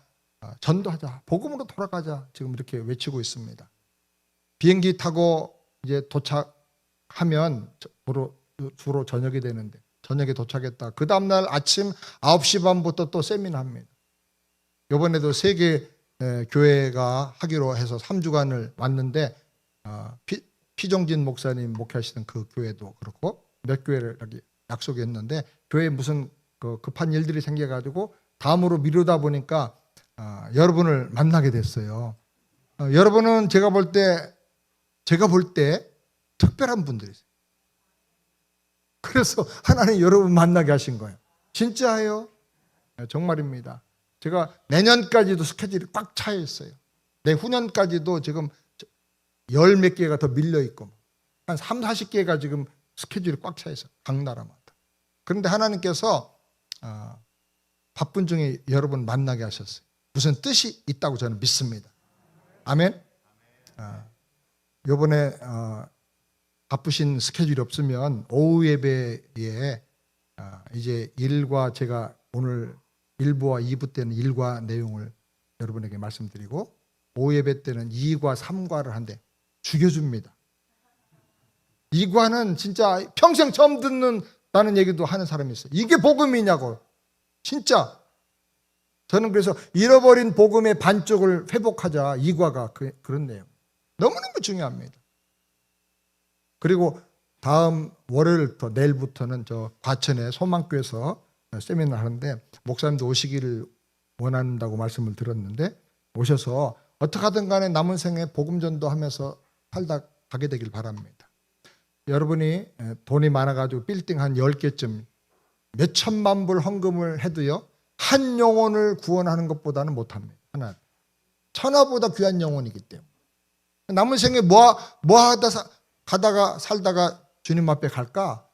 전도하자, 복음으로 돌아가자, 지금 이렇게 외치고 있습니다. 비행기 타고 이제 도착하면 주로 저녁이 되는데 저녁에 도착했다. 그 다음날 아침 9시 반부터 또 세미나합니다. 이번에도 3개 교회가 하기로 해서 3주간을 왔는데 피종진 목사님 목회하시던 그 교회도 그렇고 몇 교회를 여기 약속했는데 교회에 무슨 급한 일들이 생겨가지고 다음으로 미루다 보니까 여러분을 만나게 됐어요. 여러분은 제가 볼 때 특별한 분들이세요. 그래서 하나님 여러분 만나게 하신 거예요. 진짜예요. 정말입니다. 제가 내년까지도 스케줄이 꽉 차 있어요. 내후년까지도 지금 10몇 개가 더 밀려 있고 한 3, 40개가 지금 스케줄이 꽉 차 있어요. 각 나라마다. 그런데 하나님께서 바쁜 중에 여러분 만나게 하셨어요. 무슨 뜻이 있다고 저는 믿습니다. 아멘. 요번에 바쁘신 스케줄이 없으면 오후 예배에 이제 1과 제가 오늘 1부와 2부 때는 1과 내용을 여러분에게 말씀드리고 오후 예배 때는 2과 3과를 한데 죽여줍니다. 2과는 진짜 평생 처음 듣는다는 얘기도 하는 사람이 있어요. 이게 복음이냐고. 진짜 저는 그래서 잃어버린 복음의 반쪽을 회복하자. 2과가 그런 내용. 너무너무 중요합니다. 그리고 다음 월요일부터 내일부터는 저 과천의 소망교에서 세미나 하는데 목사님도 오시기를 원한다고 말씀을 들었는데 오셔서 어떻게 하든 간에 남은 생에 복음 전도하면서 살다 가게 되길 바랍니다. 여러분이 돈이 많아가지고 빌딩 한 10개쯤 몇 천만 불 헌금을 해도요, 한 영혼을 구원하는 것보다는 못합니다. 하나, 천하보다 귀한 영혼이기 때문에. 남은 생에 가다가 살다가 주님 앞에 갈까?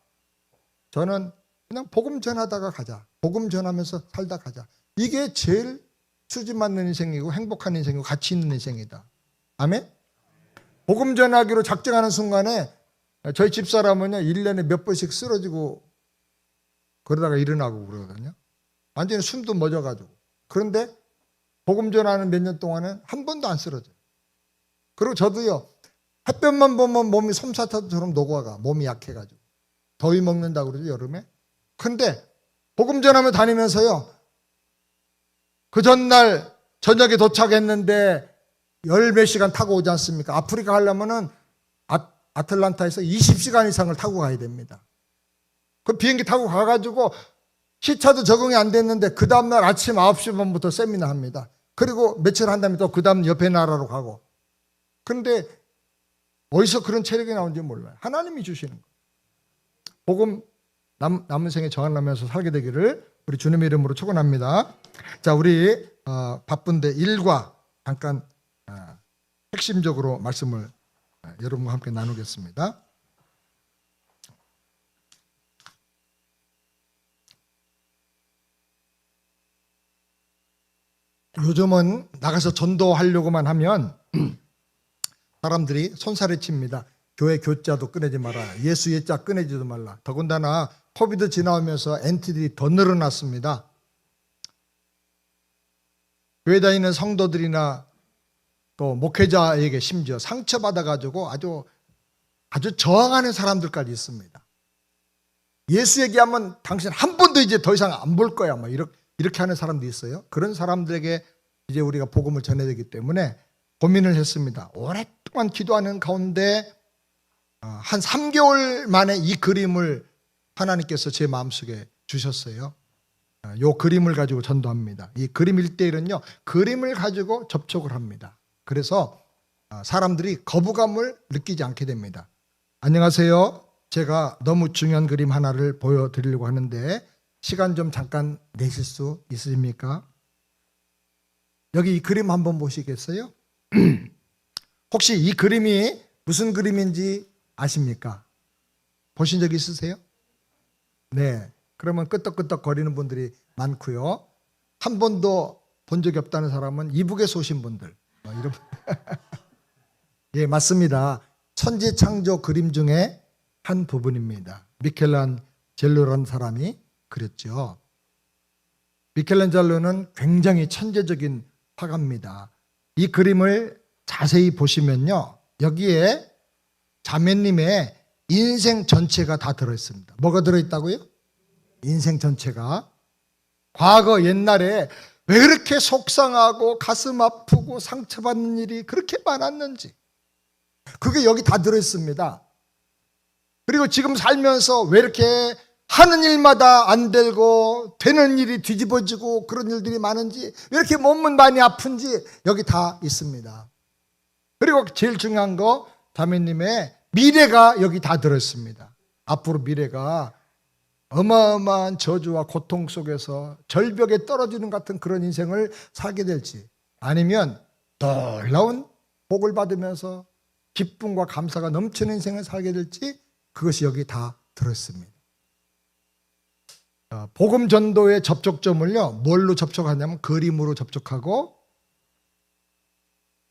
저는 그냥 복음 전하다가 가자. 복음 전하면서 살다 가자. 이게 제일 수지 맞는 인생이고 행복한 인생이고 가치 있는 인생이다. 아멘? 복음 전하기로 작정하는 순간에 저희 집사람은요, 1년에 몇 번씩 쓰러지고 그러다가 일어나고 그러거든요. 완전히 숨도 멎어가지고. 그런데 복음 전하는 몇 년 동안은 한 번도 안 쓰러져요. 그리고 저도요, 햇볕만 보면 몸이 솜사탕처럼 녹아가. 몸이 약해가지고. 더위 먹는다고 그러죠, 여름에. 근데 복음 전하며 다니면서요, 그 전날 저녁에 도착했는데 열 몇 시간 타고 오지 않습니까? 아프리카 가려면은 아틀란타에서 20시간 이상을 타고 가야 됩니다. 그 비행기 타고 가가지고 시차도 적응이 안 됐는데 그 다음날 아침 9시 반부터 세미나 합니다. 그리고 며칠 한 다음에 또 그 다음 옆에 나라로 가고. 그런데 어디서 그런 체력이 나온지 몰라요. 하나님이 주시는 거예요. 복음 남은 생에 정한하면서 살게 되기를 우리 주님의 이름으로 축원합니다. 자, 우리 바쁜데 일과 잠깐 핵심적으로 말씀을 여러분과 함께 나누겠습니다. 요즘은 나가서 전도하려고만 하면 사람들이 손살에 칩니다. 교회 교자도 꺼내지 마라. 예수 예자 꺼내지도 말라. 더군다나 코비드 지나오면서 엔티들이 더 늘어났습니다. 교회 다니는 성도들이나 또 목회자에게 심지어 상처받아가지고 아주 저항하는 사람들까지 있습니다. 예수 얘기하면 당신 한 번도 이제 더 이상 안 볼 거야. 막 이렇게 하는 사람도 있어요. 그런 사람들에게 이제 우리가 복음을 전해야 되기 때문에 고민을 했습니다. 오랫동안 기도하는 가운데 한 3개월 만에 이 그림을 하나님께서 제 마음속에 주셨어요. 이 그림을 가지고 전도합니다. 이 그림 1대1은요, 그림을 가지고 접촉을 합니다. 그래서 사람들이 거부감을 느끼지 않게 됩니다. 안녕하세요. 제가 너무 중요한 그림 하나를 보여드리려고 하는데 시간 좀 잠깐 내실 수 있으십니까? 여기 이 그림 한번 보시겠어요? 혹시 이 그림이 무슨 그림인지 아십니까? 보신 적 있으세요? 네. 그러면 끄떡끄떡 거리는 분들이 많고요. 한 번도 본 적이 없다는 사람은 이북에서 오신 분들. 이런 예, 맞습니다. 천지창조 그림 중에 한 부분입니다. 미켈란젤로라는 사람이 그렸죠. 미켈란젤로는 굉장히 천재적인 화가입니다. 이 그림을 자세히 보시면요, 여기에 자매님의 인생 전체가 다 들어있습니다. 뭐가 들어있다고요? 인생 전체가. 과거 옛날에 왜 그렇게 속상하고 가슴 아프고 상처받는 일이 그렇게 많았는지, 그게 여기 다 들어있습니다. 그리고 지금 살면서 왜 이렇게 하는 일마다 안 되고 되는 일이 뒤집어지고 그런 일들이 많은지, 왜 이렇게 몸은 많이 아픈지 여기 다 있습니다. 그리고 제일 중요한 거, 자매님의 미래가 여기 다 들어있습니다. 앞으로 미래가 어마어마한 저주와 고통 속에서 절벽에 떨어지는 같은 그런 인생을 살게 될지, 아니면 놀라운 복을 받으면서 기쁨과 감사가 넘치는 인생을 살게 될지, 그것이 여기 다 들어있습니다. 복음 전도의 접촉점을요, 뭘로 접촉하냐면 그림으로 접촉하고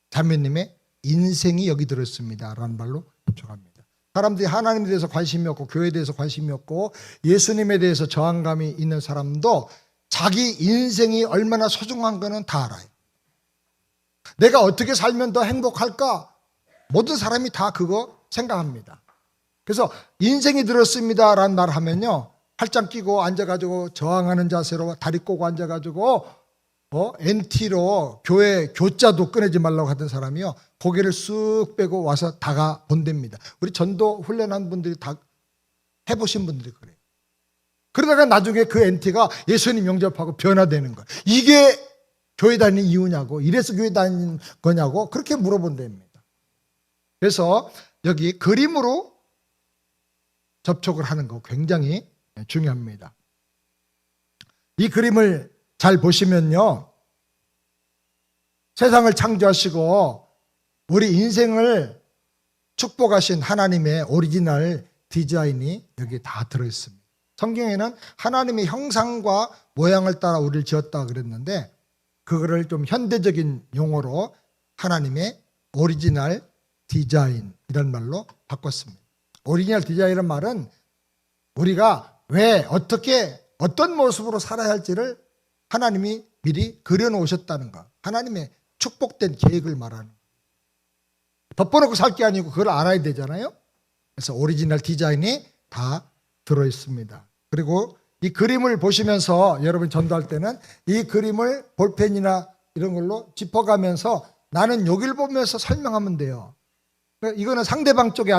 자매님의 인생이 여기 들어있습니다 라는 말로 접촉합니다. 사람들이 하나님에 대해서 관심이 없고 교회에 대해서 관심이 없고 예수님에 대해서 저항감이 있는 사람도 자기 인생이 얼마나 소중한 거는 다 알아요. 내가 어떻게 살면 더 행복할까? 모든 사람이 다 그거 생각합니다. 그래서 인생이 들었습니다 라는 말 하면요, 팔짱 끼고 앉아가지고 저항하는 자세로 다리 꼬고 앉아가지고 NT로 교회 교자도 꺼내지 말라고 하던 사람이요, 고개를 쑥 빼고 와서 다가 본답니다. 우리 전도 훈련한 분들이 다 해보신 분들이 그래요. 그러다가 나중에 그 NT가 예수님 영접하고 변화되는 거예요. 이게 교회 다니는 이유냐고, 이래서 교회 다니는 거냐고 그렇게 물어본답니다. 그래서 여기 그림으로 접촉을 하는 거 굉장히 중요합니다. 이 그림을 잘 보시면요, 세상을 창조하시고 우리 인생을 축복하신 하나님의 오리지널 디자인이 여기 다 들어있습니다. 성경에는 하나님의 형상과 모양을 따라 우리를 지었다 그랬는데, 그거를 좀 현대적인 용어로 하나님의 오리지널 디자인 이런 말로 바꿨습니다. 오리지널 디자인이라는 말은 우리가 왜 어떻게 어떤 모습으로 살아야 할지를 하나님이 미리 그려놓으셨다는 것, 하나님의 축복된 계획을 말하는 것. 덮어놓고 살 게 아니고 그걸 알아야 되잖아요. 그래서 오리지널 디자인이 다 들어있습니다. 그리고 이 그림을 보시면서 여러분 전도할 때는 이 그림을 볼펜이나 이런 걸로 짚어가면서 나는 여기를 보면서 설명하면 돼요. 이거는 상대방 쪽에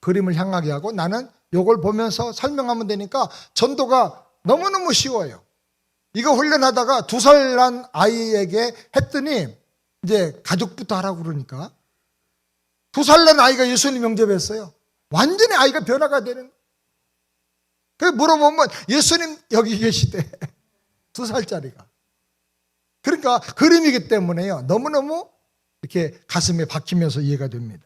그림을 향하게 하고 나는 이걸 보면서 설명하면 되니까 전도가 너무너무 쉬워요. 이거 훈련하다가 2살 난 아이에게 했더니 이제 가족부터 하라고 그러니까 2살 난 아이가 예수님 영접했어요. 완전히 아이가 변화가 되는. 그래서 물어보면 예수님 여기 계시대. 2살짜리가. 그러니까 그림이기 때문에요. 너무너무 이렇게 가슴에 박히면서 이해가 됩니다.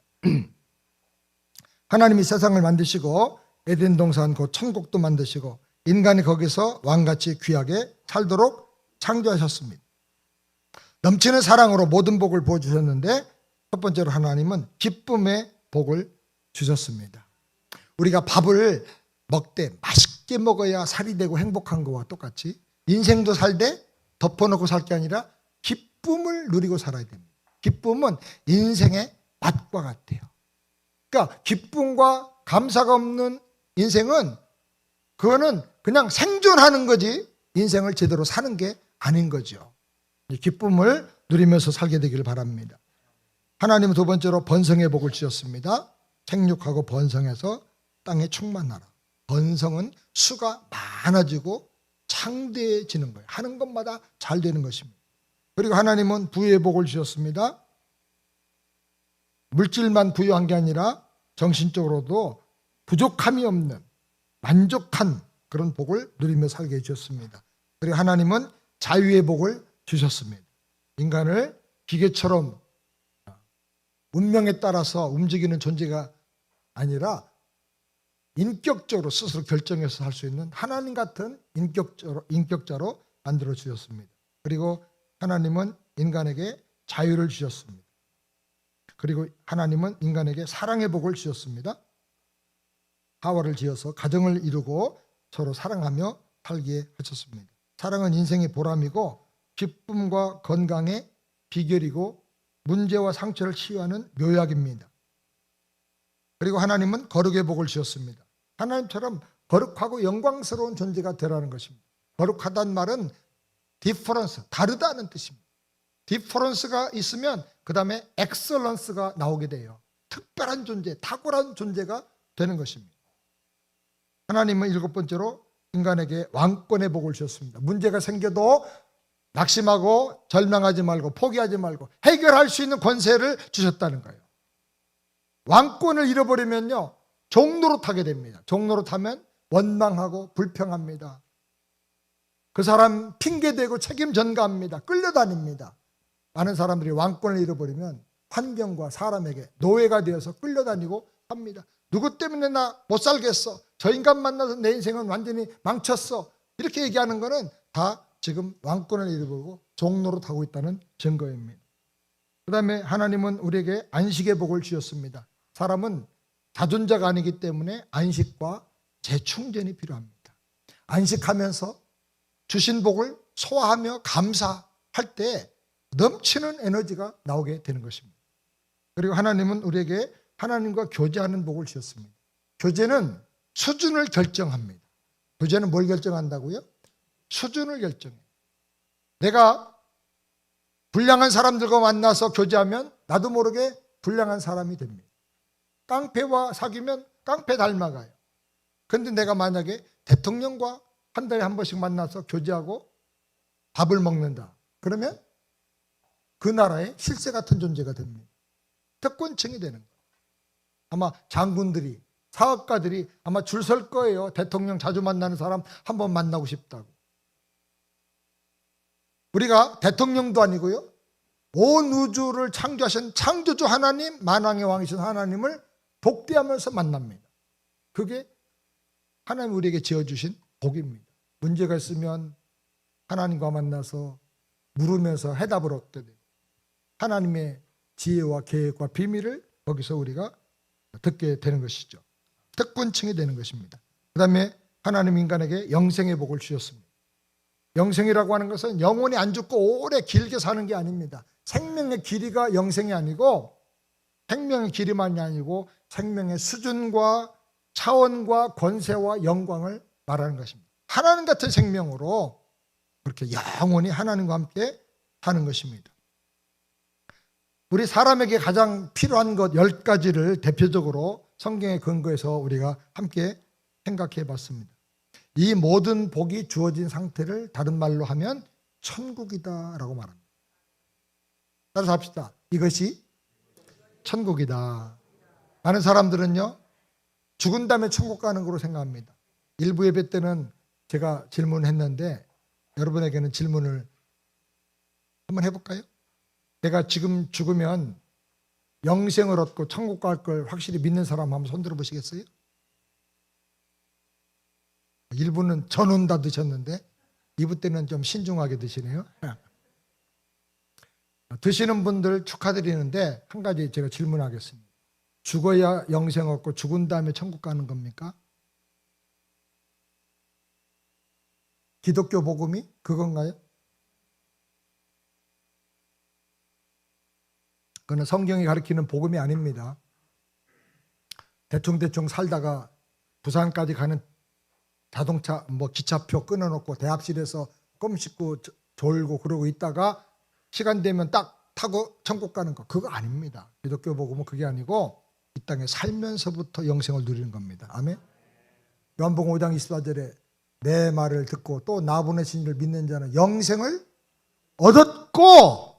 하나님이 세상을 만드시고 에덴 동산 곧 천국도 만드시고 인간이 거기서 왕같이 귀하게 살도록 창조하셨습니다. 넘치는 사랑으로 모든 복을 부어주셨는데 첫 번째로 하나님은 기쁨의 복을 주셨습니다. 우리가 밥을 먹되 맛있게 먹어야 살이 되고 행복한 거와 똑같이 인생도 살되 덮어놓고 살 게 아니라 기쁨을 누리고 살아야 됩니다. 기쁨은 인생의 맛과 같아요. 그러니까 기쁨과 감사가 없는 인생은 그거는 그냥 생존하는 거지 인생을 제대로 사는 게 아닌 거죠. 기쁨을 누리면서 살게 되기를 바랍니다. 하나님은 두 번째로 번성의 복을 주셨습니다. 생육하고 번성해서 땅에 충만하라. 번성은 수가 많아지고 창대해지는 거예요. 하는 것마다 잘 되는 것입니다. 그리고 하나님은 부유의 복을 주셨습니다. 물질만 부유한 게 아니라 정신적으로도 부족함이 없는 만족한 그런 복을 누리며 살게 해주셨습니다. 그리고 하나님은 자유의 복을 주셨습니다. 인간을 기계처럼 운명에 따라서 움직이는 존재가 아니라 인격적으로 스스로 결정해서 할 수 있는 하나님 같은 인격자로 만들어 주셨습니다. 그리고 하나님은 인간에게 자유를 주셨습니다. 그리고 하나님은 인간에게 사랑의 복을 주셨습니다. 하와를 지어서 가정을 이루고 서로 사랑하며 살게 하셨습니다. 사랑은 인생의 보람이고 기쁨과 건강의 비결이고 문제와 상처를 치유하는 묘약입니다. 그리고 하나님은 거룩의 복을 주셨습니다. 하나님처럼 거룩하고 영광스러운 존재가 되라는 것입니다. 거룩하다는 말은 디퍼런스, 다르다는 뜻입니다. 디퍼런스가 있으면 그 다음에 엑셀런스가 나오게 돼요. 특별한 존재, 탁월한 존재가 되는 것입니다. 하나님은 일곱 번째로 인간에게 왕권의 복을 주셨습니다. 문제가 생겨도 낙심하고 절망하지 말고 포기하지 말고 해결할 수 있는 권세를 주셨다는 거예요. 왕권을 잃어버리면요 종노릇하게 됩니다. 종노릇하면 원망하고 불평합니다. 그 사람 핑계대고 책임 전가합니다. 끌려다닙니다. 많은 사람들이 왕권을 잃어버리면 환경과 사람에게 노예가 되어서 끌려다니고 합니다. 누구 때문에 나 못 살겠어. 저 인간 만나서 내 인생은 완전히 망쳤어. 이렇게 얘기하는 거는 다 지금 왕권을 잃어버리고 종노릇하고 있다는 증거입니다. 그 다음에 하나님은 우리에게 안식의 복을 주셨습니다. 사람은 자존자가 아니기 때문에 안식과 재충전이 필요합니다. 안식하면서 주신 복을 소화하며 감사할 때 넘치는 에너지가 나오게 되는 것입니다. 그리고 하나님은 우리에게 하나님과 교제하는 복을 주셨습니다. 교제는 수준을 결정합니다. 교제는 뭘 결정한다고요? 수준을 결정해요. 내가 불량한 사람들과 만나서 교제하면 나도 모르게 불량한 사람이 됩니다. 깡패와 사귀면 깡패 닮아가요. 그런데 내가 만약에 대통령과 한 달에 한 번씩 만나서 교제하고 밥을 먹는다. 그러면 그 나라의 실세 같은 존재가 됩니다. 특권층이 되는 거예요. 아마 장군들이, 사업가들이 아마 줄 설 거예요. 대통령 자주 만나는 사람 한번 만나고 싶다고. 우리가 대통령도 아니고요. 온 우주를 창조하신 창조주 하나님, 만왕의 왕이신 하나님을 복대하면서 만납니다. 그게 하나님 우리에게 지어주신 복입니다. 문제가 있으면 하나님과 만나서 물으면서 해답을 얻게 되고 하나님의 지혜와 계획과 비밀을 거기서 우리가 듣게 되는 것이죠. 특권층이 되는 것입니다. 그 다음에 하나님 인간에게 영생의 복을 주셨습니다. 영생이라고 하는 것은 영원히 안 죽고 오래 길게 사는 게 아닙니다. 생명의 길이가 영생이 아니고 생명의 길이만이 아니고 생명의 수준과 차원과 권세와 영광을 말하는 것입니다. 하나님 같은 생명으로 그렇게 영원히 하나님과 함께 사는 것입니다. 우리 사람에게 가장 필요한 것 10가지를 대표적으로 성경에 근거해서 우리가 함께 생각해 봤습니다. 이 모든 복이 주어진 상태를 다른 말로 하면 천국이다 라고 말합니다. 따라서 합시다. 이것이 천국이다. 많은 사람들은요, 죽은 다음에 천국 가는 거로 생각합니다. 일부 예배 때는 제가 질문했는데 여러분에게는 질문을 한번 해볼까요? 내가 지금 죽으면 영생을 얻고 천국 갈 걸 확실히 믿는 사람 한번 손들어 보시겠어요? 일부는 전원 다 드셨는데 2부 때는 좀 신중하게 드시네요. 드시는 분들 축하드리는데 한 가지 제가 질문하겠습니다. 죽어야 영생 얻고 죽은 다음에 천국 가는 겁니까? 기독교 복음이 그건가요? 그건 성경이 가르치는 복음이 아닙니다. 대충 살다가 부산까지 가는 자동차 기차표 끊어놓고 대합실에서 껌 씹고 졸고 그러고 있다가 시간 되면 딱 타고 천국 가는 거, 그거 아닙니다. 기독교 복음은 그게 아니고 이 땅에 살면서부터 영생을 누리는 겁니다. 아멘. 요한복음 5장 24절에 내 말을 듣고 또 나 보내신 이를 믿는 자는 영생을 얻었고,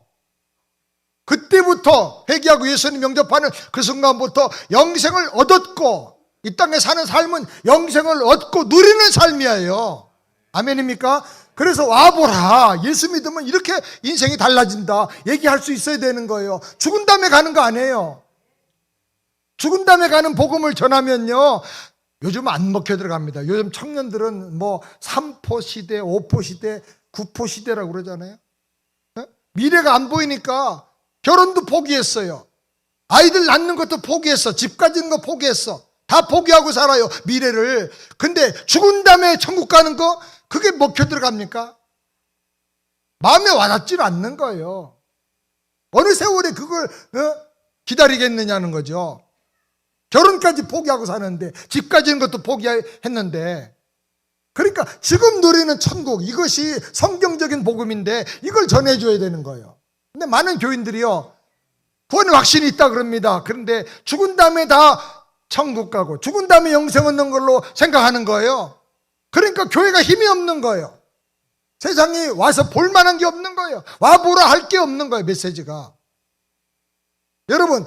그때부터 회개하고 예수님 영접하는 그 순간부터 영생을 얻었고, 이 땅에 사는 삶은 영생을 얻고 누리는 삶이에요. 아멘입니까? 그래서 와보라, 예수 믿으면 이렇게 인생이 달라진다 얘기할 수 있어야 되는 거예요. 죽은 다음에 가는 거 아니에요. 죽은 다음에 가는 복음을 전하면요, 요즘 안 먹혀 들어갑니다. 요즘 청년들은 3포 시대, 5포 시대, 9포 시대라고 그러잖아요. 미래가 안 보이니까 결혼도 포기했어요. 아이들 낳는 것도 포기했어. 집 가지는 거 포기했어. 다 포기하고 살아요, 미래를. 근데 죽은 다음에 천국 가는 거, 그게 먹혀 들어갑니까? 마음에 와닿지 않는 거예요. 어느 세월에 그걸 기다리겠느냐는 거죠. 결혼까지 포기하고 사는데, 집 가지는 것도 포기했는데, 그러니까 지금 누리는 천국, 이것이 성경적인 복음인데 이걸 전해줘야 되는 거예요. 근데 많은 교인들이요, 구원의 확신이 있다 그럽니다. 그런데 죽은 다음에 다 천국 가고 죽은 다음에 영생 얻는 걸로 생각하는 거예요. 그러니까 교회가 힘이 없는 거예요. 세상이 와서 볼 만한 게 없는 거예요. 와보라 할 게 없는 거예요, 메시지가. 여러분,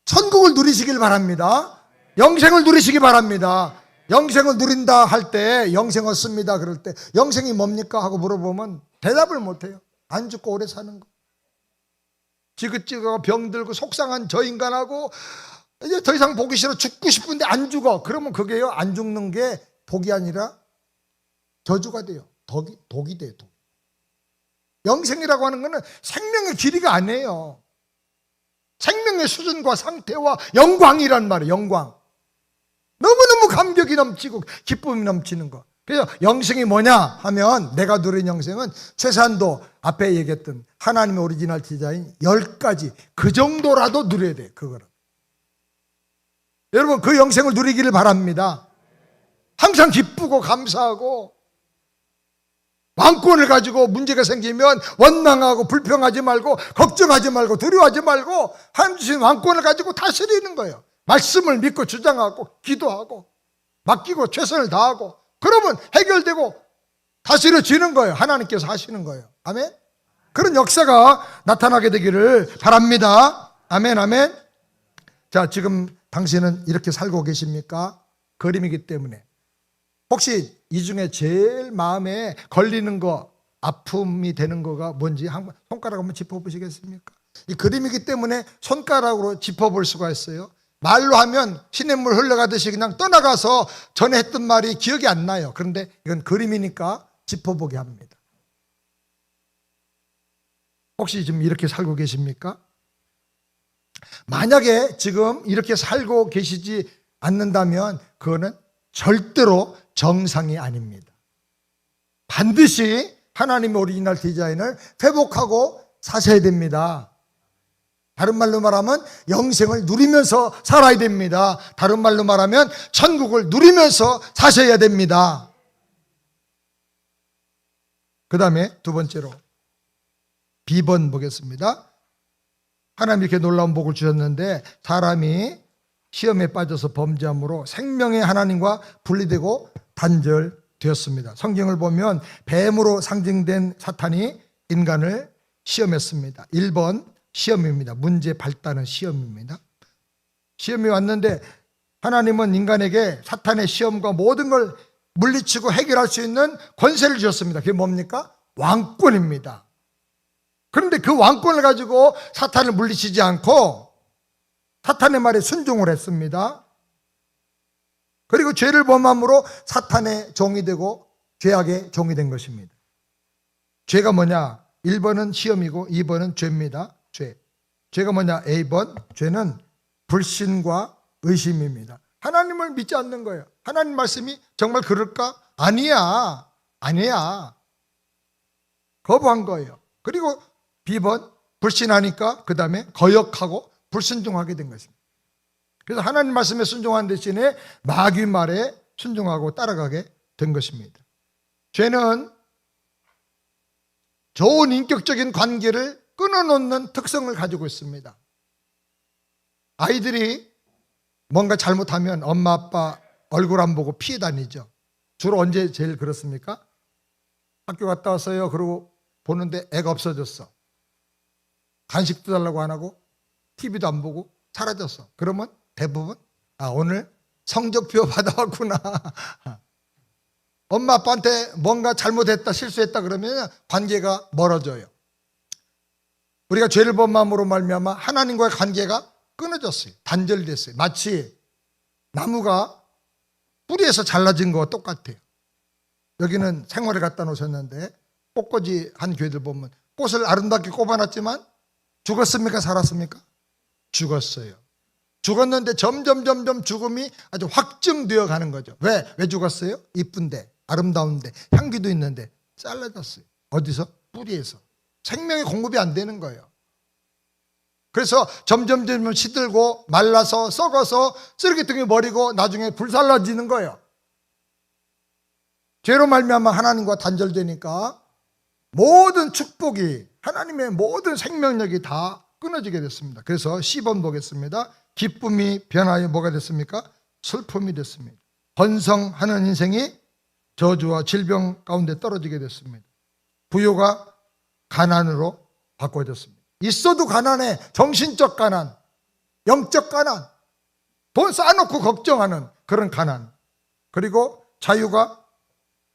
천국을 누리시길 바랍니다. 영생을 누리시기 바랍니다. 영생을 누린다 할 때, 영생 얻습니다 그럴 때 영생이 뭡니까 하고 물어보면 대답을 못해요. 안 죽고 오래 사는 거. 지긋지긋하고 병들고 속상한 저 인간하고 이제 더 이상 보기 싫어, 죽고 싶은데 안 죽어. 그러면 그게요, 안 죽는 게 복이 아니라 저주가 돼요. 독이 돼요, 독. 영생이라고 하는 거는 생명의 길이가 아니에요. 생명의 수준과 상태와 영광이란 말이에요. 영광. 너무너무 감격이 넘치고 기쁨이 넘치는 거. 그래서 영생이 뭐냐 하면, 내가 누린 영생은 최소한도 앞에 얘기했던 하나님의 오리지널 디자인 10가지 그 정도라도 누려야 돼. 그거를. 여러분, 그 영생을 누리기를 바랍니다. 항상 기쁘고 감사하고, 왕권을 가지고 문제가 생기면 원망하고 불평하지 말고 걱정하지 말고 두려워하지 말고 하나님 주신 왕권을 가지고 다스리는 거예요. 말씀을 믿고 주장하고 기도하고 맡기고 최선을 다하고, 그러면 해결되고 다스려지는 거예요. 하나님께서 하시는 거예요. 아멘. 그런 역사가 나타나게 되기를 바랍니다. 아멘, 아멘. 자, 지금 당신은 이렇게 살고 계십니까? 그림이기 때문에. 혹시 이 중에 제일 마음에 걸리는 거, 아픔이 되는 거가 뭔지 손가락 한번 짚어보시겠습니까? 이 그림이기 때문에 손가락으로 짚어볼 수가 있어요. 말로 하면 시냇물 흘러가듯이 그냥 떠나가서 전에 했던 말이 기억이 안 나요. 그런데 이건 그림이니까 짚어보게 합니다. 혹시 지금 이렇게 살고 계십니까? 만약에 지금 이렇게 살고 계시지 않는다면 그거는 절대로 정상이 아닙니다. 반드시 하나님의 오리지널 디자인을 회복하고 사셔야 됩니다. 다른 말로 말하면 영생을 누리면서 살아야 됩니다. 다른 말로 말하면 천국을 누리면서 사셔야 됩니다. 그 다음에 두 번째로 B번 보겠습니다. 하나님 이렇게 놀라운 복을 주셨는데 사람이 시험에 빠져서 범죄함으로 생명의 하나님과 분리되고 단절되었습니다. 성경을 보면 뱀으로 상징된 사탄이 인간을 시험했습니다. 1번 시험입니다. 문제 발단은 시험입니다. 시험이 왔는데 하나님은 인간에게 사탄의 시험과 모든 걸 물리치고 해결할 수 있는 권세를 주셨습니다. 그게 뭡니까? 왕권입니다. 그런데 그 왕권을 가지고 사탄을 물리치지 않고 사탄의 말에 순종을 했습니다. 그리고 죄를 범함으로 사탄의 종이 되고 죄악의 종이 된 것입니다. 죄가 뭐냐? 1번은 시험이고 2번은 죄입니다. 죄가 뭐냐? A번 죄는 불신과 의심입니다. 하나님을 믿지 않는 거예요. 하나님 말씀이 정말 그럴까? 아니야. 거부한 거예요. 그리고 B번 불신하니까 그 다음에 거역하고 불순종하게 된 것입니다. 그래서 하나님 말씀에 순종한 대신에 마귀 말에 순종하고 따라가게 된 것입니다. 죄는 좋은 인격적인 관계를 끊어놓는 특성을 가지고 있습니다. 아이들이 뭔가 잘못하면 엄마 아빠 얼굴 안 보고 피해 다니죠. 주로 언제 제일 그렇습니까? 학교 갔다 왔어요. 그러고 보는데 애가 없어졌어. 간식도 달라고 안 하고 TV도 안 보고 사라졌어. 그러면 대부분 오늘 성적표 받아왔구나. 엄마 아빠한테 뭔가 잘못했다 실수했다 그러면 관계가 멀어져요. 우리가 죄를 범함으로 말미암아 하나님과의 관계가 끊어졌어요. 단절됐어요. 마치 나무가 뿌리에서 잘라진 거와 똑같아요. 여기는 생활에 갖다 놓으셨는데 꽃꽂이 한 교회들 보면 꽃을 아름답게 꼽아놨지만 죽었습니까? 살았습니까? 죽었어요. 죽었는데 점점 죽음이 아주 확증되어 가는 거죠. 왜 죽었어요? 이쁜데 아름다운데 향기도 있는데 잘라졌어요. 어디서? 뿌리에서. 생명의 공급이 안 되는 거예요. 그래서 점점 시들고 말라서 썩어서 쓰레기통에 버리고 나중에 불살라지는 거예요. 죄로 말미암아 하나님과 단절되니까 모든 축복이 하나님의 모든 생명력이 다 끊어지게 됐습니다. 그래서 C번 보겠습니다. 기쁨이 변하여 뭐가 됐습니까? 슬픔이 됐습니다. 번성하는 인생이 저주와 질병 가운데 떨어지게 됐습니다. 부요가 가난으로 바꿔졌습니다. 있어도 가난해. 정신적 가난, 영적 가난, 돈 쌓아놓고 걱정하는 그런 가난. 그리고 자유가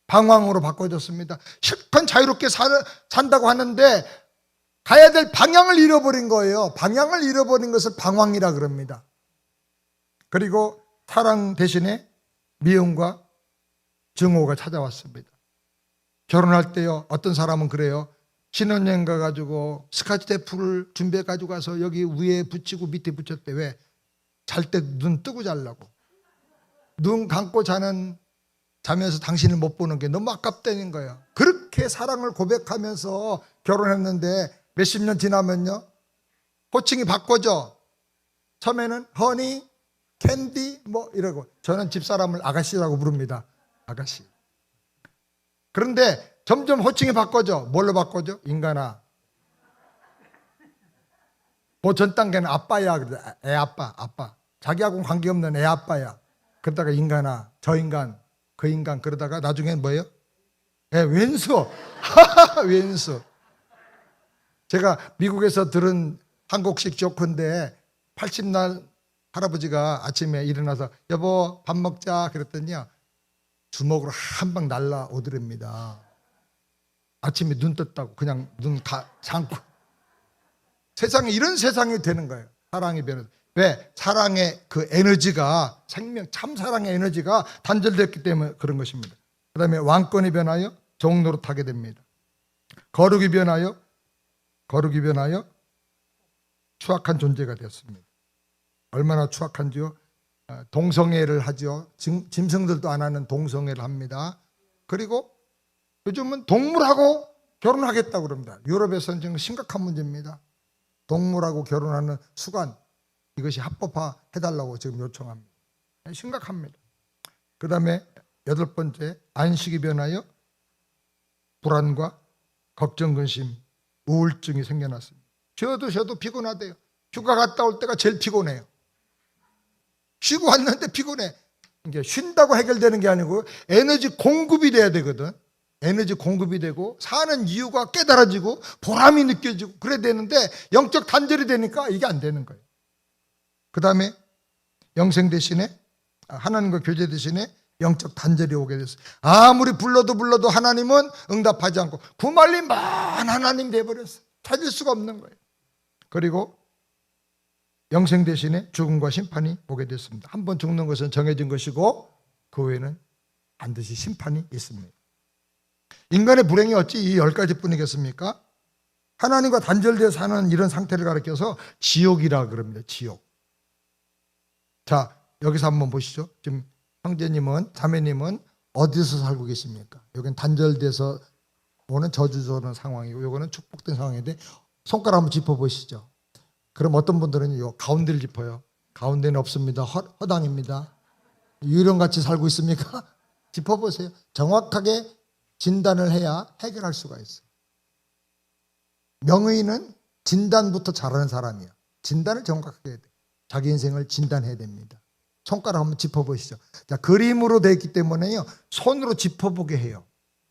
방황으로 바꿔졌습니다. 실컷 자유롭게 산다고 하는데 가야 될 방향을 잃어버린 거예요. 방향을 잃어버린 것을 방황이라 그럽니다. 그리고 사랑 대신에 미움과 증오가 찾아왔습니다. 결혼할 때요, 어떤 사람은 그래요. 신혼여행 가가지고 스카치 테이프를 준비해 가지고 가서 여기 위에 붙이고 밑에 붙였대. 왜? 잘 때 눈 뜨고 자려고. 눈 감고 자면서 당신을 못 보는 게 너무 아깝다는 거예요. 그렇게 사랑을 고백하면서 결혼했는데 몇십 년 지나면요, 호칭이 바꿔져. 처음에는 허니, 캔디 뭐 이러고, 저는 집사람을 아가씨라고 부릅니다. 아가씨. 그런데 점점 호칭이 바꿔져. 뭘로 바꿔져? 인간아. 뭐 전 단계는 아빠야. 애 아빠. 자기하고는 관계없는 애 아빠야. 그러다가 인간아, 저 인간, 그 인간. 그러다가 나중엔 뭐예요? 왼수. 왼수. 제가 미국에서 들은 한국식 조크인데 80날 할아버지가 아침에 일어나서 여보 밥 먹자 그랬더니요, 주먹으로 한 방 날라오더랍니다. 아침에 눈 떴다고 그냥 눈 다 잠고. 세상에 이런 세상이 되는 거예요. 사랑이 변해서. 왜? 사랑의 그 에너지가 생명, 참 사랑의 에너지가 단절됐기 때문에 그런 것입니다. 그 다음에 왕권이 변하여 종노릇하게 됩니다. 거룩이 변하여 추악한 존재가 됐습니다. 얼마나 추악한지요? 동성애를 하죠. 짐승들도 안 하는 동성애를 합니다. 그리고 요즘은 동물하고 결혼하겠다고 그럽니다. 유럽에서는 지금 심각한 문제입니다. 동물하고 결혼하는 수관, 이것이 합법화 해달라고 지금 요청합니다. 심각합니다. 그 다음에 8번째, 안식이 변하여 불안과 걱정, 근심, 우울증이 생겨났습니다. 쉬어도 피곤하대요. 휴가 갔다 올 때가 제일 피곤해요. 쉬고 왔는데 피곤해. 이게 쉰다고 해결되는 게 아니고 에너지 공급이 돼야 되거든. 에너지 공급이 되고 사는 이유가 깨달아지고 보람이 느껴지고 그래야 되는데 영적 단절이 되니까 이게 안 되는 거예요. 그 다음에 영생 대신에 하나님과 교제 대신에 영적 단절이 오게 됐어요. 아무리 불러도 하나님은 응답하지 않고 구말리만 하나님 돼버렸어요. 찾을 수가 없는 거예요. 그리고 영생 대신에 죽음과 심판이 오게 됐습니다. 한 번 죽는 것은 정해진 것이고 그 후에는 반드시 심판이 있습니다. 인간의 불행이 어찌 이 10가지 뿐이겠습니까? 하나님과 단절되어 사는 이런 상태를 가리켜서 지옥이라 그럽니다. 지옥. 자, 여기서 한번 보시죠. 지금 형제님은, 자매님은 어디서 살고 계십니까? 여기는 단절돼서 오는 저주조는 상황이고 요거는 축복된 상황인데 손가락 한번 짚어보시죠. 그럼 어떤 분들은 요 가운데를 짚어요. 가운데는 없습니다. 허당입니다. 유령같이 살고 있습니까? 짚어보세요. 정확하게 진단을 해야 해결할 수가 있어요. 명의는 진단부터 잘하는 사람이에요. 진단을 정확하게 해야 돼요. 자기 인생을 진단해야 됩니다. 손가락 한번 짚어보시죠. 자, 그림으로 되어 있기 때문에요. 손으로 짚어보게 해요.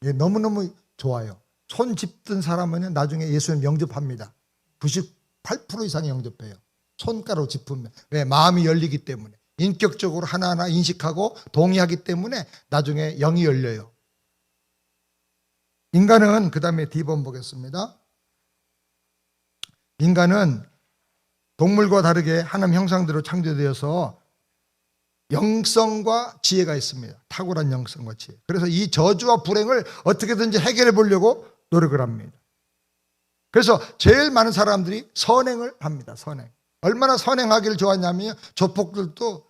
예, 너무너무 좋아요. 손 짚던 사람은 나중에 예수님 영접합니다. 98% 이상이 영접해요. 손가락으로 짚으면. 왜? 마음이 열리기 때문에. 인격적으로 하나하나 인식하고 동의하기 때문에 나중에 영이 열려요. 인간은 그 다음에 D번 보겠습니다. 인간은 동물과 다르게 하나님 형상대로 창조되어서 영성과 지혜가 있습니다. 탁월한 영성과 지혜. 그래서 이 저주와 불행을 어떻게든지 해결해 보려고 노력을 합니다. 그래서 제일 많은 사람들이 선행을 합니다. 선행. 얼마나 선행하기를 좋아하냐면 조폭들도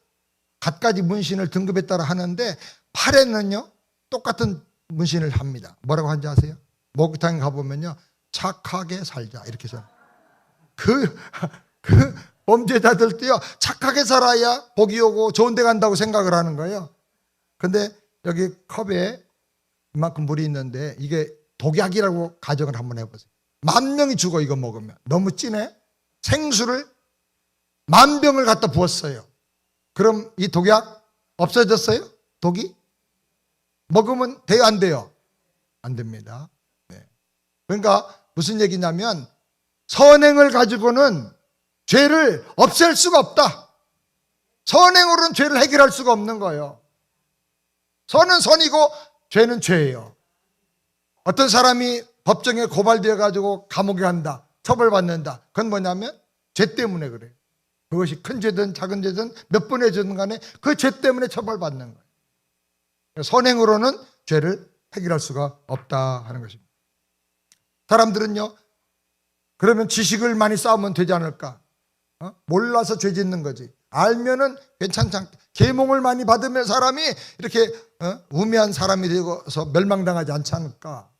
갖가지 문신을 등급에 따라 하는데 팔에는요 똑같은 문신을 합니다. 뭐라고 하는지 아세요? 목욕탕에 가보면요 착하게 살자 이렇게 해서 그 범죄자들도요 착하게 살아야 복이 오고 좋은 데 간다고 생각을 하는 거예요. 근데 여기 컵에 이만큼 물이 있는데 이게 독약이라고 가정을 한번 해보세요. 10,000명이 죽어 이거 먹으면. 너무 진해. 생수를 10,000병을 갖다 부었어요. 그럼 이 독약 없어졌어요? 독이? 먹으면 돼요 안 돼요? 안 됩니다. 네. 그러니까 무슨 얘기냐면 선행을 가지고는 죄를 없앨 수가 없다. 선행으로는 죄를 해결할 수가 없는 거예요. 선은 선이고 죄는 죄예요. 어떤 사람이 법정에 고발되어 가지고 감옥에 간다. 처벌받는다. 그건 뭐냐면 죄 때문에 그래요. 그것이 큰 죄든 작은 죄든 몇 번의 죄든 간에 그 죄 때문에 처벌받는 거예요. 선행으로는 죄를 해결할 수가 없다 하는 것입니다. 사람들은요 그러면 지식을 많이 쌓으면 되지 않을까? 몰라서 죄 짓는 거지. 알면은 괜찮지 않게 계몽을 많이 받으면 사람이 이렇게 우매한 사람이 되어서 멸망당하지 않지 않을까?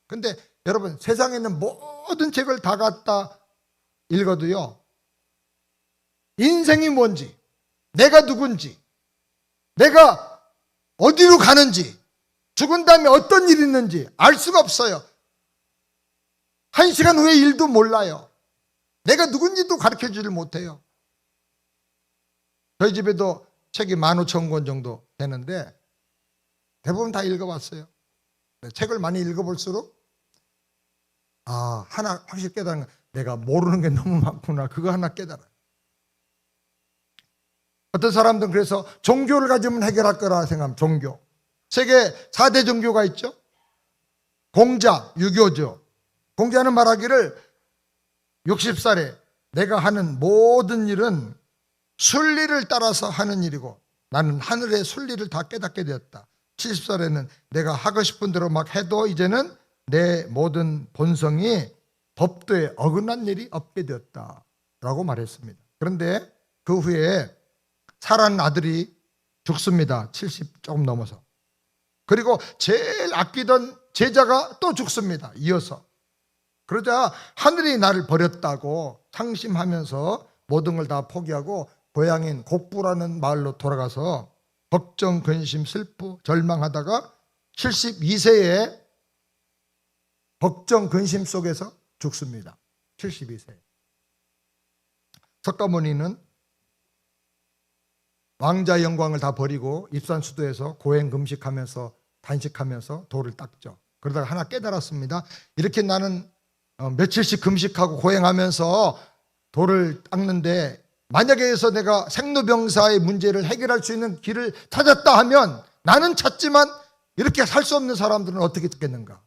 근데 여러분 세상에 있는 모든 책을 다 갖다 읽어도요 인생이 뭔지, 내가 누군지, 내가 어디로 가는지, 죽은 다음에 어떤 일이 있는지 알 수가 없어요. 1시간 후의 일도 몰라요. 내가 누군지도 가르쳐주질 못해요. 저희 집에도 책이 15,000권 정도 되는데 대부분 다 읽어봤어요. 책을 많이 읽어볼수록 하나 확실히 깨달은 거 내가 모르는 게 너무 많구나. 그거 하나 깨달아요. 어떤 사람들은 그래서 종교를 가지면 해결할 거라 생각하면 종교. 세계 4대 종교가 있죠. 공자, 유교죠. 공자는 말하기를 60살에 내가 하는 모든 일은 순리를 따라서 하는 일이고 나는 하늘의 순리를 다 깨닫게 되었다. 70살에는 내가 하고 싶은 대로 막 해도 이제는 내 모든 본성이 법도에 어긋난 일이 없게 되었다 라고 말했습니다. 그런데 그 후에 사라는 아들이 죽습니다. 70 조금 넘어서. 그리고 제일 아끼던 제자가 또 죽습니다. 이어서. 그러자 하늘이 나를 버렸다고 상심하면서 모든 걸 다 포기하고 고향인 곡부라는 마을로 돌아가서 걱정, 근심, 슬프, 절망하다가 72세에 걱정, 근심 속에서 죽습니다. 72세. 석가모니는 왕자 영광을 다 버리고 입산수도에서 고행 금식하면서 단식하면서 도를 닦죠. 그러다가 하나 깨달았습니다. 이렇게 나는 며칠씩 금식하고 고행하면서 도를 닦는데 만약에 해서 내가 생로병사의 문제를 해결할 수 있는 길을 찾았다 하면 나는 찾지만 이렇게 살 수 없는 사람들은 어떻게 찾겠는가.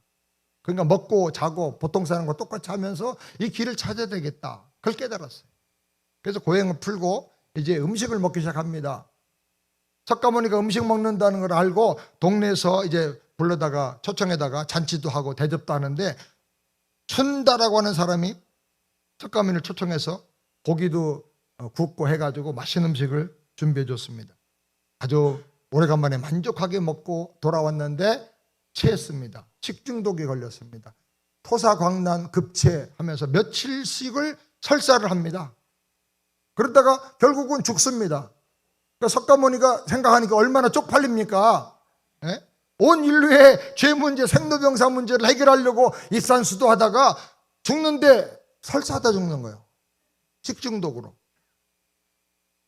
그러니까 먹고 자고 보통 사람과 똑같이 하면서 이 길을 찾아야 되겠다. 그걸 깨달았어요. 그래서 고행을 풀고 이제 음식을 먹기 시작합니다. 석가모니가 음식 먹는다는 걸 알고 동네에서 이제 불러다가 초청에다가 잔치도 하고 대접도 하는데 춘다라고 하는 사람이 석가모니를 초청해서 고기도 굽고 해가지고 맛있는 음식을 준비해 줬습니다. 아주 오래간만에 만족하게 먹고 돌아왔는데 체했습니다. 식중독에 걸렸습니다. 토사광난 급체하면서 며칠씩을 설사를 합니다. 그러다가 결국은 죽습니다. 그러니까 석가모니가 생각하니까 얼마나 쪽팔립니까? 예? 온 인류의 죄 문제, 생로병사 문제를 해결하려고 입산수도 하다가 죽는데 설사하다 죽는 거예요. 식중독으로.